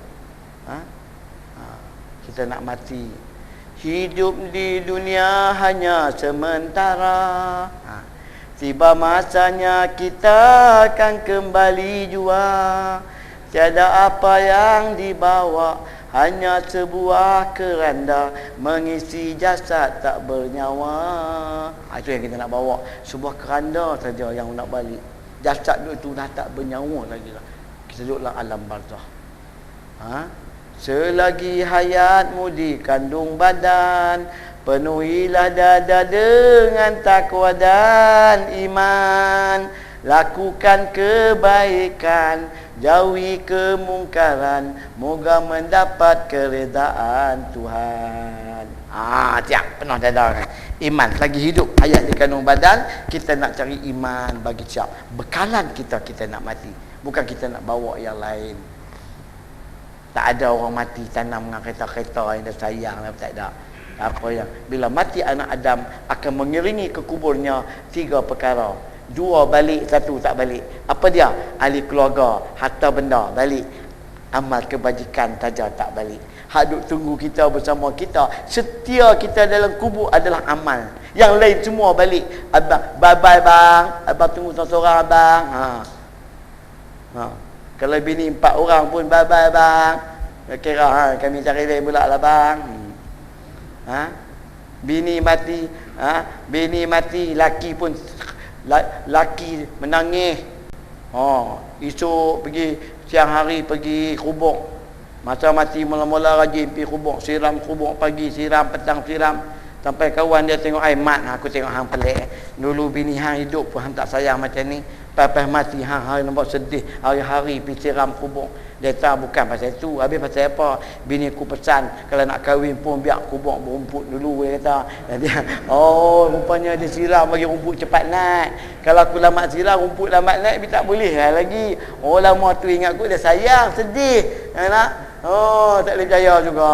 Kita nak mati. Hidup di dunia hanya sementara. Tiba masanya kita akan kembali jua. Tiada apa yang dibawa, hanya sebuah keranda mengisi jasad tak bernyawa. Itu yang kita nak bawa. Sebuah keranda saja yang nak balik. Jasad itu dah tak bernyawa lagi lah. Kita duduklah alam barzah. Selagi hayatmu di kandung badan, penuhilah dada dengan takwa dan iman. Lakukan kebaikan, jauhi kemungkaran, moga mendapat keredaan Tuhan. Tiap penuh dada kan. Iman lagi hidup, hayat di kandung badan, kita nak cari iman bagi siap. Bekalan kita nak mati, bukan kita nak bawa yang lain. Tak ada orang mati tanam dengan kereta-kereta yang dia sayang, tak ada. Apa yang bila mati anak Adam akan mengiringi ke kuburnya 3 perkara. 2 balik, 1 tak balik. Apa dia? Ahli keluarga, harta benda balik. Amal kebajikan saja tak balik. Hak duk tunggu kita bersama kita, setia kita dalam kubur adalah amal. Yang lain semua balik. Abang, bye-bye bang. Abang tunggu seorang abang. Kalau bini 4 orang pun bye-bye bang. Kira kami cari lain pula lah bang. Bini mati, bini mati, laki pun laki menangis. Esok pergi siang hari pergi kubur. Masa mati mula-mula rajin pergi kubur, siram kubur pagi, siram petang, siram. Sampai kawan dia tengok, ai mat, aku tengok hang pelik. Dulu bini hang hidup pun hang tak sayang macam ni. Lepas mati hang hari nampak sedih, hari-hari pergi siram kubur. Dia tahu bukan pasal itu. Habis pasal apa? Bini aku pesan kalau nak kahwin pun biar kubur berumput dulu, dia kata. Dia, oh rupanya dia siram bagi rumput cepat naik. Kalau aku lambat siram, rumput lambat naik, dia tak boleh lagi. Oh lama tu ingat aku dia sayang, sedih. Nak? Oh tak boleh percaya juga.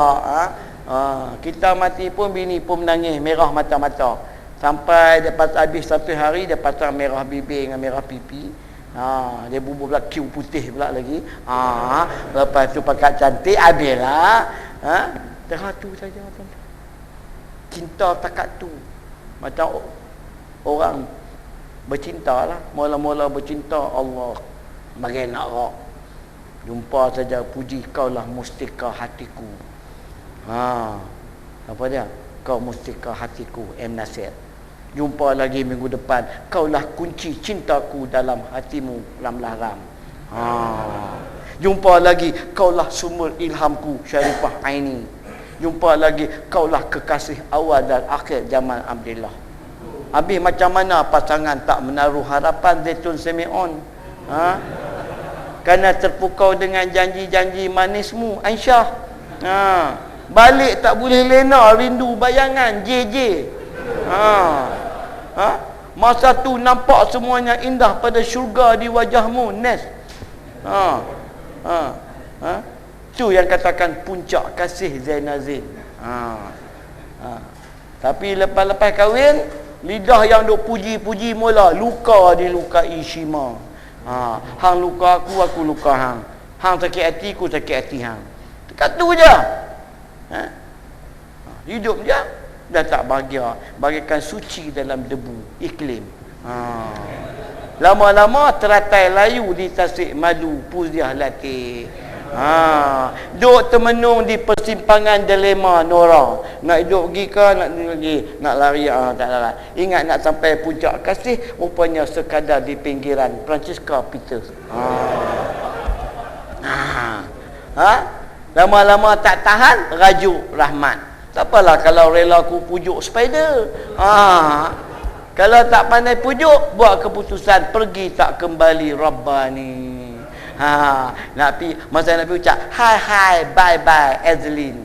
Kita mati pun bini pun menangis, merah mata-mata. Sampai lepas habis satu hari dia pasang merah bibir dengan merah pipi. Dia bubuh pula Q putih pula lagi. Lepas tu pakai cantik habislah. Terhatu saja tuan-tuan. Cinta takat tu. Macam orang bercinta lah. Mula-mula bercinta Allah bagi nak rak. Jumpa saja puji kaulah mustika hatiku. Apa dia? Kau mustika hatiku, M. Nasir. Jumpa lagi minggu depan. Kaulah kunci cintaku dalam hatimu, Lam Lahram. Jumpa lagi. Kaulah sumber ilhamku, Syarifah Aini. Jumpa lagi. Kaulah kekasih awal dan akhir Jamal Abdillah. Habis macam mana pasangan tak menaruh harapan Zaitun Semion? Kerana terpukau dengan janji-janji manismu, Aisyah. Balik tak boleh lena, rindu bayangan JJ. Masa tu nampak semuanya indah pada syurga di wajahmu, Nes. Tu yang katakan puncak kasih Zainal Zain. Tapi lepas-lepas kahwin, lidah yang duk puji-puji mula, luka dilukai Shima. Hang luka aku luka hang. Hang sakit hati, aku sakit hati hang. Dekat tu je. Hidup je dah tak bahagia, bagaikan suci dalam debu iklim. Lama-lama teratai layu di tasik madu puziah latih. Duk termenung di persimpangan dilema Nora. Nak hidup pergi ke nak lagi, nak lari tak lari. Ingat nak sampai puncak kasih, rupanya sekadar di pinggiran Francisca Peters. Lama-lama tak tahan, rajuk rahmat. Tak apalah kalau rela aku pujuk spider. Kalau tak pandai pujuk, buat keputusan pergi tak kembali Rabbani. Nak pergi, masa nak pergi ucap hi bye bye Azlin.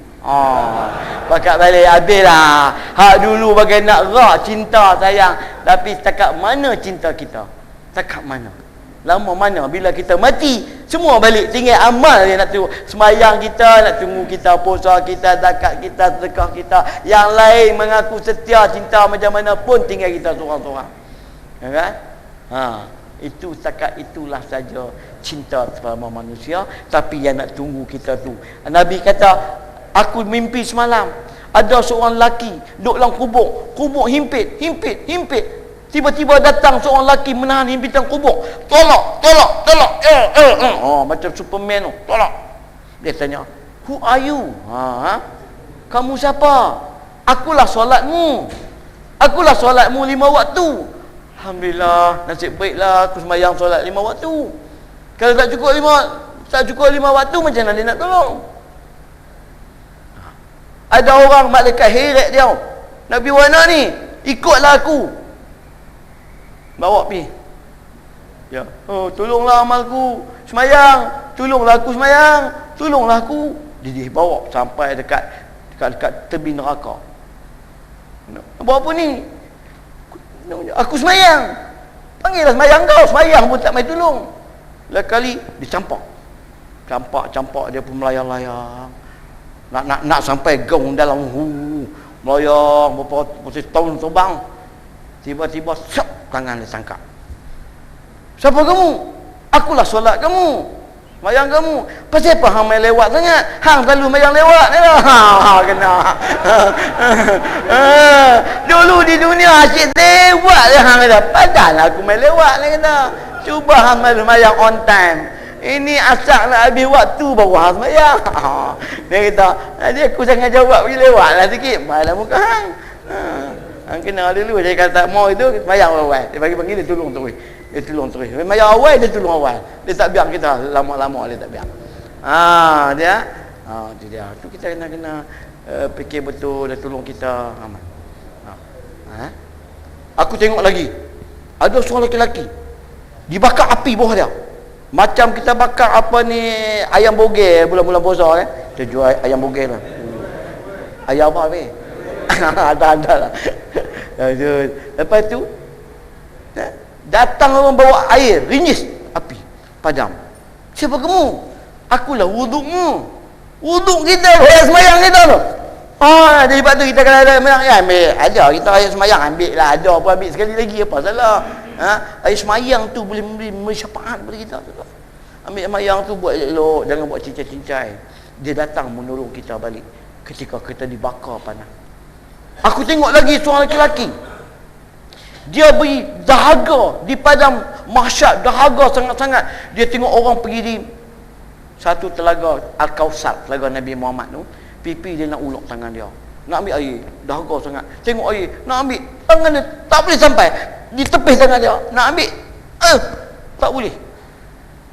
Pakat balik habislah. Hak dulu bagai nak rak cinta sayang, tapi setakat mana cinta kita? Setakat mana? Lama mana bila kita mati, semua balik tinggal amal dia nak tunggu. Semayang kita nak tunggu, kita puasa kita, zakat kita, sedekah kita. Yang lain mengaku setia cinta macam mana pun tinggal kita seorang-seorang. Ya kan? Itu setakat itulah saja cinta sama manusia. Tapi yang nak tunggu kita tu, Nabi kata, aku mimpi semalam ada seorang lelaki duduk dalam kubur himpit. Tiba-tiba datang seorang lelaki menahan himpitan kubur. Tolak. Macam Superman tu. Tolak. Dia tanya, who are you? Kamu siapa? Akulah solatmu 5 waktu. Alhamdulillah, nasib baiklah aku sembahyang solat 5 waktu. Kalau tak cukup 5 waktu, macam mana dia nak tolong? Ada orang malaikat heret dia. Nabi Wana ni, ikutlah aku. Bawa pergi. Ya. Tolonglah amalku semayang. Tolonglah aku. Dia bawa sampai dekat tepi neraka. Bawa apa ni? Aku semayang. Panggillah semayang kau. Semayang pun tak mai tolong. Lain kali dicampak. Campak dia pun melayang-layang. Nak sampai gaung dalam melayang berapa tahun terbang. Tiba-tiba tangan dia tangkap. Siapa kamu? Akulah solat kamu, mayang kamu. Pasal apa hang main lewat sangat? Hang selalu mayang lewat ni lah. Kena. Dulu di dunia asyik lewat je hang kata. Padahal aku main lewat ni kata. Cuba hang mayang on time. Ini asak nak habis waktu baru hang mayang. Dia kata, "Jadi aku jangan jawab pergi lewatlah sikit. Malah muka hang." Hang kena dulu dia kata mau itu mayang awal. Dia bagi panggil dia tolong tu. dia tolong terus. Mayang awal dia tolong awal. Dia tak biar kita lama-lama, dia tak biar. Itu dia. Tu kita kena fikir betul, dia tolong kita aman. Aku tengok lagi. Ada seorang lelaki dibakar api bawah dia. Macam kita bakar apa ni ayam bogel bulan-bulan puasa kan. Kita jual ayam bogel lah. Ayam apa ni? Ada lah. Lepas tu datang orang bawa air, rinyis api, padam. Siapa kamu? Akulah wudukmu. Wuduk kita, ayat semayang kita tu. Jadi sebab tu kita kalau ada semayang, ya ambil. Ada kita ayat semayang, ambil lah. Ada apa ambil sekali lagi, apa salah. Ayat semayang tu boleh memberi syafaat kepada kita. Ambil semayang tu buat elok, jangan buat cincai-cincai. Dia datang menolong kita balik ketika kita dibakar panas. Aku tengok lagi seorang lelaki. Dia beri dahaga di padang mahsyar, dahaga sangat-sangat. Dia tengok orang pergi di satu telaga Al-Kausar, telaga Nabi Muhammad tu, pipi dia nak uluk tangan dia. Nak ambil air, dahaga sangat. Tengok air, nak ambil, tangan dia tak boleh sampai. Di tepis tangan dia, nak ambil, tak boleh.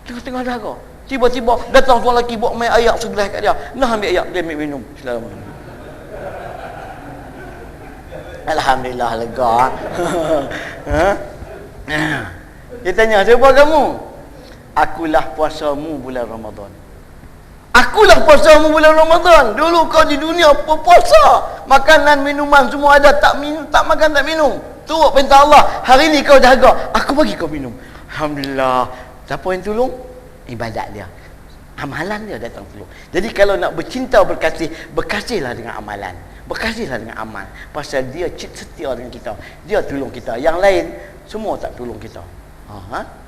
Tengah-tengah dahaga. Tiba-tiba datang seorang lelaki bawa main air sebelah kat dia. Nak ambil air, dia ambil minum. Bismillahirrahmanirrahim. Alhamdulillah lega. Dia tanya, siapa kamu? Akulah puasamu bulan Ramadan. Akulah puasamu bulan Ramadan. Dulu kau di dunia puasa, makanan minuman semua ada, tak minum, tak makan, tak minum. Turut perintah Allah. Hari ni kau dahaga, aku bagi kau minum. Alhamdulillah. Siapa yang tolong? Ibadat dia, amalan dia datang tolong. Jadi kalau nak bercinta berkasih, berkasihlah dengan amalan, berkasihlah dengan amal. Pasal dia setia dengan kita, dia tolong kita. Yang lain semua tak tolong kita.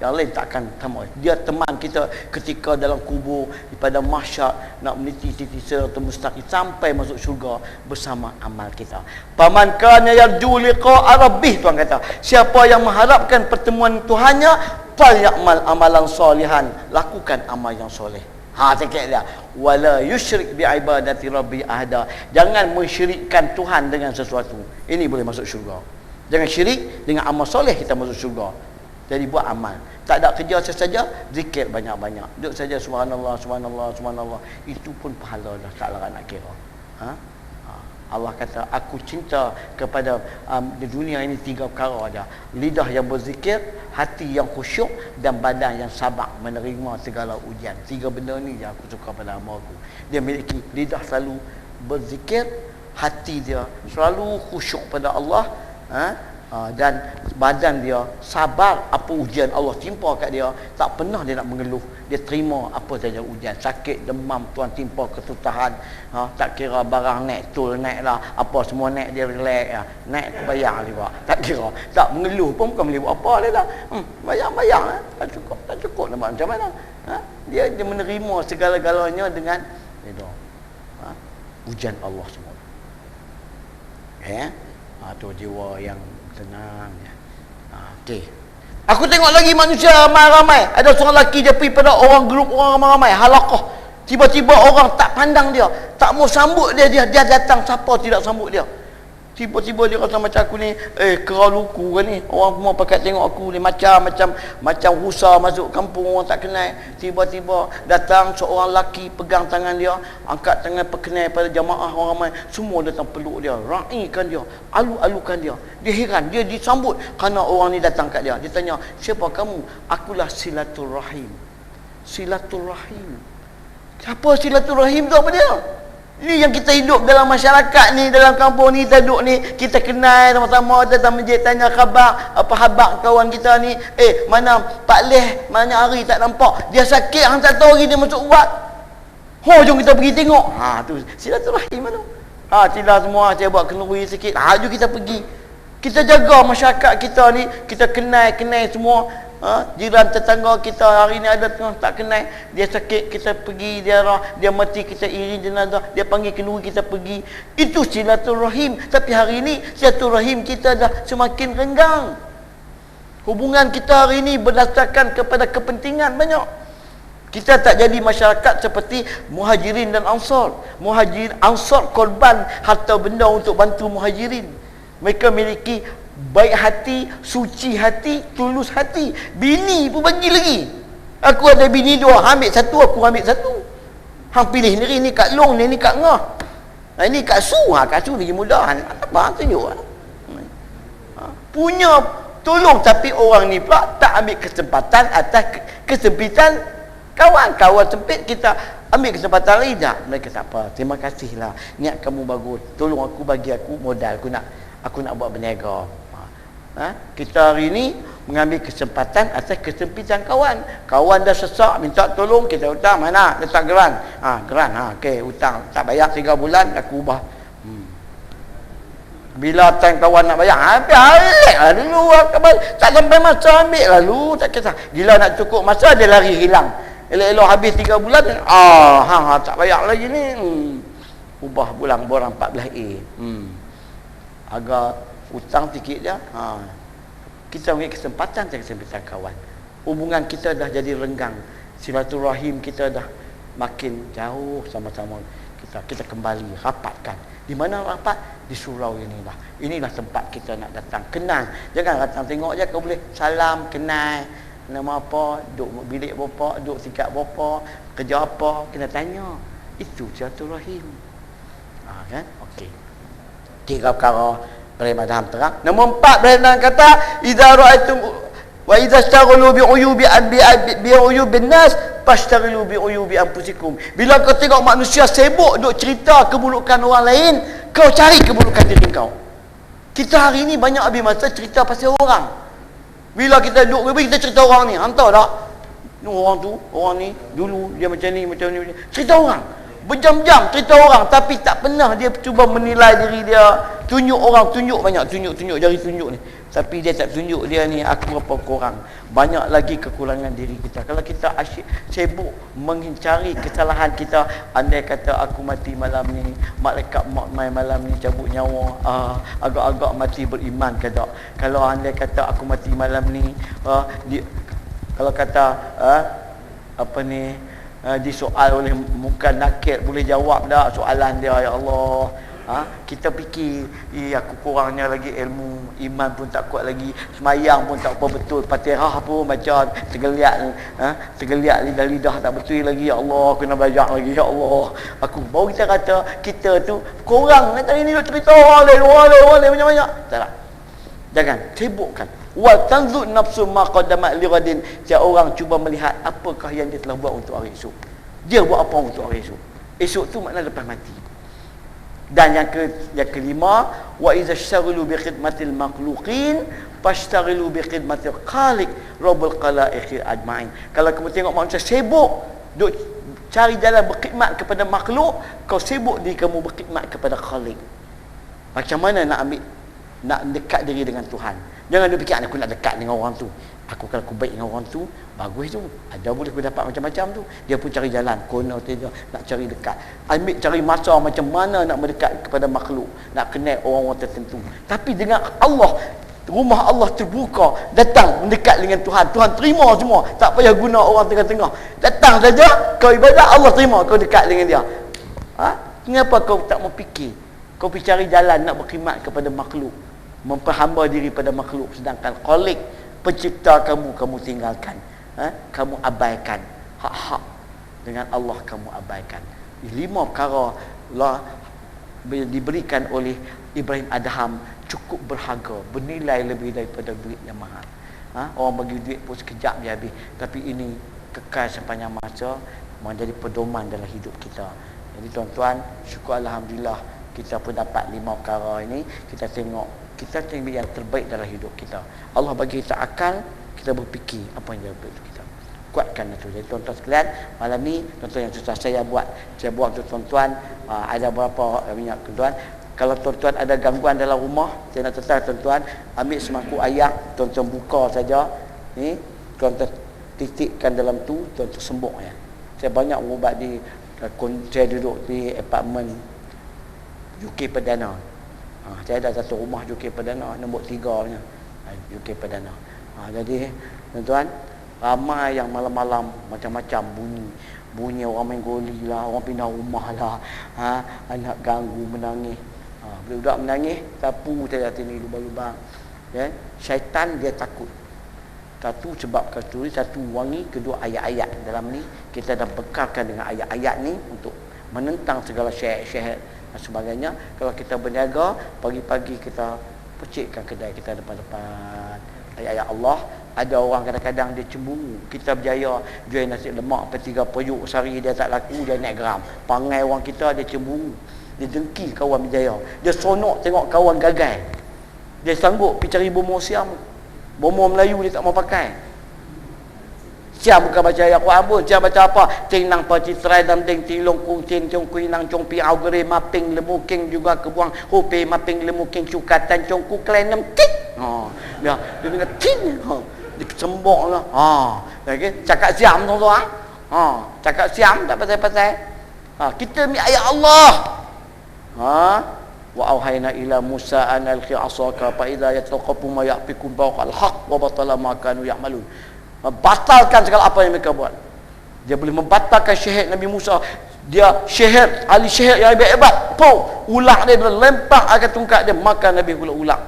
Yang lain takkan sama. Dia teman kita ketika dalam kubur, pada mahsyar, nak meniti siratal mustaqim sampai masuk syurga bersama amal kita. Paman kana yarju liqa'a rabbih, Tuhan kata, siapa yang mengharapkan pertemuan Tuhannya, falyamal amalan salihan, lakukan amal yang soleh. Cakap dia, wala yusyrik bi ibadati rabbi ahada, jangan mensyirikkan Tuhan dengan sesuatu. Ini boleh masuk syurga. Jangan syirik dengan amal soleh, kita masuk syurga. Jadi buat amal. Tak ada kerja saja, zikir banyak-banyak. Duduk saja subhanallah, subhanallah, subhanallah. Itu pun pahala dah, tak larat nak kira. Allah kata, aku cinta kepada di dunia ini 3 perkara aja. Lidah yang berzikir, hati yang khusyuk, dan badan yang sabar menerima segala ujian. 3 benda ni yang aku suka pada hamba aku. Dia miliki lidah selalu berzikir, hati dia selalu khusyuk pada Allah, dan badan dia sabar apa ujian Allah timpa kat dia, tak pernah dia nak mengeluh. Dia terima apa saja ujian, sakit, demam, Tuhan timpa kesusahan, tak kira barang naik tol naik lah, apa semua naik, dia relax lah. Naik bayar juga, tak kira, tak mengeluh pun, bukan boleh buat apa dia dah. Bayar lah, tak cukup nak macam mana. Dia menerima segala-galanya dengan ujian Allah semua. Tu jiwa yang tenang. Okey. Aku tengok lagi manusia ramai-ramai. Ada seorang lelaki dia pergi pada orang grup orang ramai-ramai, halaqah. Tiba-tiba orang tak pandang dia, tak mau sambut dia, dia datang, siapa tidak sambut dia. Tiba-tiba dia rasa macam aku ni, kerau luku kan ni. Orang semua pakai tengok aku ni macam rusa masuk kampung, orang tak kenal. Tiba-tiba datang seorang lelaki pegang tangan dia, angkat tangan perkenal pada jamaah orang ramai. Semua datang peluk dia, raikan dia, alu-alukan dia. Dia heran, dia disambut kerana orang ni datang kat dia. Dia tanya, siapa kamu? Akulah silaturrahim. Silaturrahim. Siapa silaturrahim tu apa dia? Ni yang kita hidup dalam masyarakat ni, dalam kampung ni, kita duduk ni, kita kenal sama-sama, datang masjid tanya khabar, apa khabar kawan kita ni, mana Pak Leh, mana hari tak nampak, dia sakit, hang tak tahu hari dia masuk ubat. Jom kita pergi tengok. Tu silaturahim tu. Sila semua, saya buat kenduri sikit. Jom kita pergi. Kita jaga masyarakat kita ni, kita kenal semua. Jiran tetangga kita hari ni ada tengah tak kenal, dia sakit kita pergi ziarah, dia mati kita iring jenazah, dia panggil kenduri kita pergi. Itu silaturahim. Tapi hari ni silaturahim kita dah semakin renggang. Hubungan kita hari ni berdasarkan kepada kepentingan banyak. Kita tak jadi masyarakat seperti muhajirin dan ansar. Muhajirin ansar korban harta benda untuk bantu muhajirin. Mereka memiliki baik hati, suci hati, tulus hati. Bini pun bagi lagi. Aku ada bini dua, ambil satu, aku ambil satu. Hang pilih ni kat long, ni kat ngah. Ini kat su, kat su lagi mudah. Apa tunjuk punya tolong, tapi orang ni pula tak ambil kesempatan atas kesempitan kawan sempit. Kita ambil kesempatan lain tak? Mereka tak apa, terima kasihlah, niat kamu bagus, tolong aku, bagi aku modal, aku nak buat berniaga. Kita hari ni mengambil kesempatan atas kesempitan kawan dah sesak, minta tolong, kita hutang, mana letak geran, okey, hutang tak bayar 3 bulan, aku ubah. Bila time kawan nak bayar, balik lah dulu, tak sampai masa ambil lalu, tak kisah. Gila nak cukup masa, dia lari hilang. Elok-elok habis 3 bulan, tak bayar lagi ni. Ubah pulang borang 14A. Agak hutang sikit je. Kita punya kesempatan kawan. Hubungan kita dah jadi renggang. Silaturahim kita dah makin jauh sama-sama. Kita kembali rapatkan. Di mana rapat? Di surau inilah tempat kita nak datang, kenal. Jangan datang tengok je, kau boleh salam, kenal, nama apa, duduk bilik berapa, duduk tingkat berapa, kerja apa, kena tanya. Itu silaturahim. Kan? Okey. 3 perkara Ibrahim Adham terang. Nombor 4, Ibrahim kata, idza ra'aitum wa idza ishtaghalu bi'uyubin nas fashtaghilu bi'uyubi anfusikum. Bila kau tengok manusia sibuk duk cerita keburukan orang lain, kau cari keburukan diri kau. Kita hari ni banyak habis masa cerita pasal orang. Bila kita duduk, kita cerita orang ni, hantar tak? Orang tu, orang ni, dulu dia macam ni. Cerita orang. Berjam-jam cerita orang, tapi tak pernah dia cuba menilai diri dia. Tunjuk orang, tunjuk banyak, tunjuk jari tunjuk ni. Tapi dia tak tunjuk dia ni aku apa kurang. Banyak lagi kekurangan diri kita. Kalau kita asyik sibuk mencari kesalahan kita, andai kata aku mati malam ni, malaikat maut mai malam ni cabut nyawa, agak-agak mati beriman ke tak? Kalau andai kata aku mati malam ni, kalau kata disoal oleh muka nakir, boleh jawab tak soalan dia, ya Allah. Kita fikir, aku kurangnya lagi ilmu, iman pun tak kuat lagi, semayang pun tak apa betul, Fatihah pun macam tergeliat lidah tak betul lagi, ya Allah, kena belajar lagi, ya Allah. Baru kita kata kita tu kurang. Tadi ni cerita orang lain banyak-banyak. Tak. Jangan sibukkan. Wa tanzur nafsu ma qaddamat li ghadin. Setiap orang cuba melihat apakah yang dia telah buat untuk hari esok. Dia buat apa untuk hari esok? Esok tu makna lepas mati. Dan yang kelima, wa iza syaghalu bi khidmatil makhluqin fashtaghilu bi khidmatil khaliq rabbul khalaiqi ajmain. Kalau kamu tengok manusia sibuk duk cari jalan berkhidmat kepada makhluk, kau sibuk diri kamu berkhidmat kepada Khaliq. Macam mana nak dekat diri dengan Tuhan? Jangan dia fikir aku nak dekat dengan orang tu. Kalau aku baik dengan orang tu, bagus tu. Ada boleh aku dapat macam-macam tu. Dia pun cari jalan, kono tidak nak cari dekat. Cari masa macam mana nak mendekat kepada makhluk, nak kenal orang-orang tertentu. Tapi dengan Allah, rumah Allah terbuka, datang mendekat dengan Tuhan. Tuhan terima semua, tak payah guna orang tengah-tengah. Datang saja, kau ibadat, Allah terima, kau dekat dengan dia. Kenapa kau tak mau fikir? Kau pergi cari jalan nak berkhidmat kepada makhluk, memperhamba diri pada makhluk, sedangkan Khaliq, pencipta kamu tinggalkan. Kamu abaikan hak-hak dengan Allah, kamu abaikan. 5 perkara Allah diberikan oleh Ibrahim Adham cukup berharga, bernilai lebih daripada duit yang mahal. Orang bagi duit pun sekejap dia habis, tapi ini kekal sepanjang masa, menjadi pedoman dalam hidup kita. Jadi tuan-tuan, syukur alhamdulillah kita pun dapat 5 perkara ini. Kita tengok kita ambil yang terbaik dalam hidup kita. Allah bagi kita akal, kita berfikir apa yang terbaik untuk kita. Kuatkan itu. Jadi tuan-tuan sekalian, malam ni tuan-tuan yang susah saya buat untuk tuan-tuan. Ada berapa minyak tuan-tuan. Kalau tuan-tuan ada gangguan dalam rumah, saya nak tetap tuan-tuan ambil semangkuk air, tuan-tuan buka saja. Ni tuan-tuan titikkan dalam tu, tuan-tuan sembuk ya. Saya banyak berubat saya duduk di apartmen UK Perdana. Saya ada satu rumah UK Perdana, nombor 3 nya UK Perdana. Jadi tuan-tuan, ramai yang malam-malam macam-macam bunyi orang main goli lah, orang pindah rumah lah, anak ganggu, menangis. Budak menangis, sapu saya sini lubang-lubang. Ya, syaitan dia takut. Satu sebab kata satu wangi, kedua ayat-ayat dalam ni kita dah bekalkan dengan ayat-ayat ni untuk menentang segala syiar-syiar dan sebagainya. Kalau kita berniaga, pagi-pagi kita pecikkan kedai kita depan-depan ayat-ayat Allah. Ada orang kadang-kadang dia cemburu, kita berjaya jual nasi lemak per 3 periuk sehari, dia tak laku, dia naik geram. Pangai orang kita, dia cemburu, dia dengki kawan berjaya, dia sonok tengok kawan gagal, dia sanggup pergi cari bomo siam, bomo Melayu dia tak mau pakai. Siam bukan baca ayat Quran pun, siam baca apa? Ting nang paci serai dan ting tilong kung tin tiong kui nang chong pi au gere maping lemu king juga kebuang hope maping lemu king cukatan chong ku klenem tik. Dia dengar tin. Dia sembok lah. Okey, cakap siam tuan-tuan. Cakap siam tak pasal-pasal. Kita ni ayat Allah. Wa auhayna ila Musa an alqi asaka fa idza yataqafu ma yafikum bawqal haqq wa batala ma kanu ya'malun. Membatalkan segala apa yang mereka buat. Dia boleh membatalkan syahid Nabi Musa. Dia syahid, ahli syahid yang hebat. Ular dia lempar akan tungkat dia, maka Nabi pula ular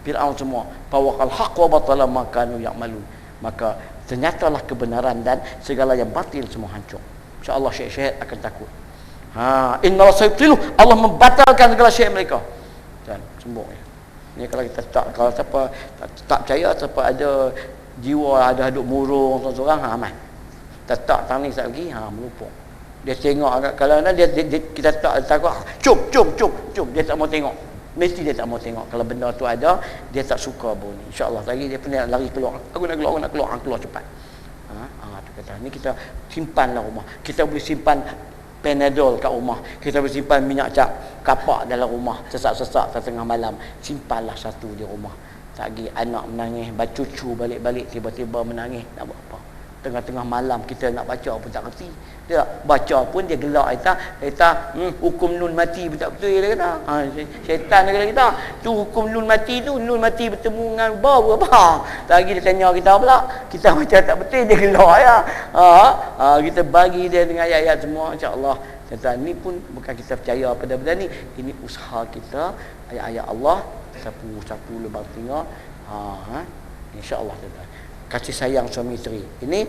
Firaun semua. Bawaqal haqq wa batala ma kanu ya'malun. Maka ternyatalah kebenaran dan segala yang batil semua hancur. Insya-Allah syahid akan takut. Inna sayyidu Allah membatalkan segala syahid mereka. Dan sembuk ni kalau kita kalau siapa tak percaya, siapa ada jiwa ada duk murung seorang aman. Tak tangis lagi melupuk. Dia tengok agak kalau dia kita tak takut cuk dia tak mau tengok. Mesti dia tak mau tengok. Kalau benda tu ada, dia tak suka pun. Insya-Allah lagi dia pernah lari keluar. Aku nak keluar cepat. Tu kata ni kita simpanlah rumah. Kita boleh simpan Panadol kat rumah. Kita boleh simpan minyak kapak dalam rumah. Sesak-sesak tengah malam. Simpanlah satu di rumah. Tak lagi anak menangis, bacucu balik-balik tiba-tiba menangis, nak buat apa? Tengah-tengah malam kita nak baca pun tak kerti. Dia baca pun dia gelak kita hukum nun mati betul-betul dia kata. Syaitan dia kata kita, tu hukum nun mati bertemu dengan bau apa? Tak lagi dia tanya kita pula. Kita baca tak betul dia gelak ya. Kita bagi dia dengan ayat-ayat semua, insya-Allah. Kata ni pun bukan kita percaya pada benda ni, ini usaha kita ayat-ayat Allah. Sapu lubang telinga. Insya-Allah tuan-tuan. Kasih sayang suami isteri. Ini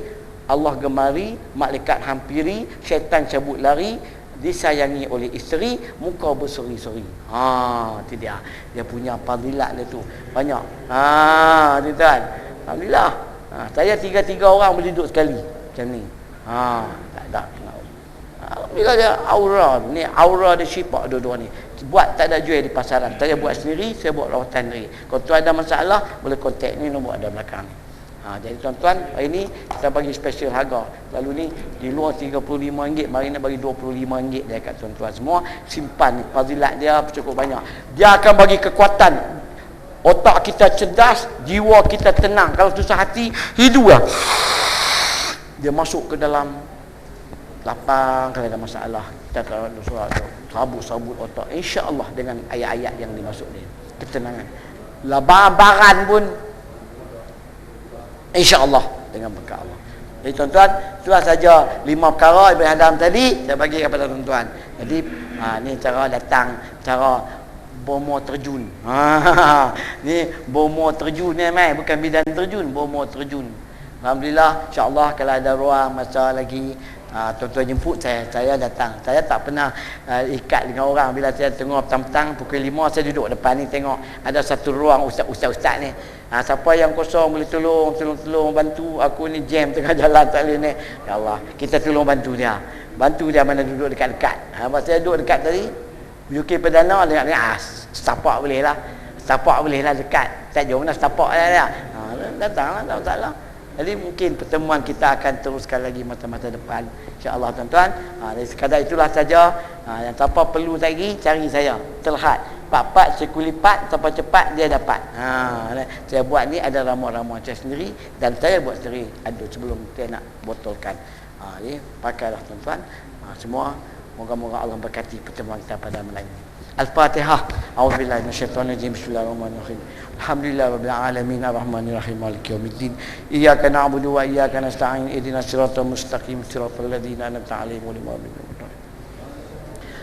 Allah gemari, malaikat hampiri, syaitan cabut lari, disayangi oleh isteri, muka berseri-seri. Itu dia. Dia punya fadilat dia tu. Banyak. Tuan-tuan. Alhamdulillah. Saya 3 orang boleh duduk sekali. Macam ni. Tak ada. Alhamdulillah dia aura. Ni aura dia syifa dua-dua ni. Buat tak ada jual di pasaran. Saya buat sendiri, saya buat rawatan sendiri. Kalau tuan ada masalah, boleh kontak ni, nombor ada belakang ni. Jadi tuan-tuan, hari ni kita bagi special harga. Lalu ni di luar RM35, mari nak bagi RM25 dia kat tuan-tuan semua. Simpan ni, fadilat dia cukup banyak. Dia akan bagi kekuatan. Otak kita cerdas, jiwa kita tenang. Kalau susah hati, hiduplah. Dia masuk ke dalam lapang. Kalau ada masalah, kita kalau ada surat sabut otak, insya-Allah dengan ayat-ayat yang dimasuk dia, ketenangan. Labaran pun insya-Allah dengan berkat Allah. Jadi tuan-tuan, itulah saja 5 perkara Ibrahim Adam tadi saya bagi kepada tuan-tuan. Jadi ni cara datang, cara bomo terjun. Ni bomo terjun ni mai, bukan bidan terjun, bomo terjun. Alhamdulillah, insya-Allah kalau ada ruang masa lagi tuan-tuan jemput saya datang. Saya tak pernah ikat dengan orang. Bila saya tengok petang-petang pukul 5 saya duduk depan ni tengok ada satu ruang ustaz ni. Siapa yang kosong boleh tolong bantu aku ni, jam tengah jalan tak boleh ni. Ya Allah, kita tolong bantu dia. Bantu dia mana duduk dekat-dekat. Saya duduk dekat tadi UK Perdana dengan setapak boleh lah. Setapak boleh lah dekat. Tak jauh mana setapak dia. Datanglah, tak masalah. Jadi mungkin pertemuan kita akan teruskan lagi masa-masa depan, insya-Allah tuan-tuan. Jadi sekadar itulah saja. Yang siapa perlu lagi cari saya. Terhad. Pak sekulipat, siapa cepat dia dapat. Saya buat ni ada ramuan-ramuan saya sendiri dan saya buat sendiri. Ada sebelum saya nak botolkan. Jadi pakailah tuan-tuan. Semua moga-moga Allah berkati pertemuan kita pada malam ini. Al-Fatihah. A'udzubillahi minasyaitonirrajim. Bismillahirrahmanirrahim. Alhamdulillahirabbil alamin arrahmanirrahim maliki yaumiddin. Iyyaka na'budu wa iyyaka nasta'in. Ihdinas siratal mustaqim, siratal ladzina an'amta 'alaihim ghairil maghdubi 'alaihim.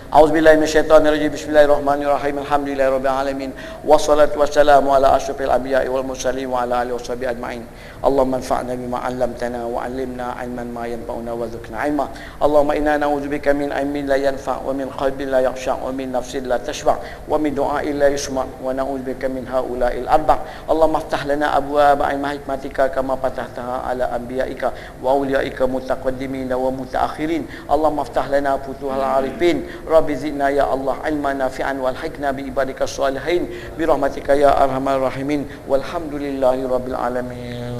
A'udzubillahi minasyaitonirrajim. Bismillahirrahmanirrahim. Alhamdulillahirabbil alamin. Wassalatu wassalamu ala asyrofil anbiya'i wal mursalin wa ala alihi washabihi ajma'in. Allahumma anfa'na bima 'allamtana wa 'allimna 'ilman ma yanfa'una wa zidna 'ilma. Allahumma inna na'udzubika min 'ilmin la yanfa' wa min qalbin la yakhsha' wa min nafsin la tashba' wa min du'a'in la yusma' wa na'udzubika min haula'il arba'. Allahumma iftah lana abwaaba 'ilmi hikmatika kama fatahtaha ala anbiya'ika wa awliya'ika mutaqaddimin wa mutaakhirin. Allahumma iftah lana futuhal 'arifin. Rabbi zidna ya Allah ilman nafi'an wal hikna bi ibadika shalihin bi rahmatika ya arhamar rahimin. Walhamdulillahi rabbil alamin.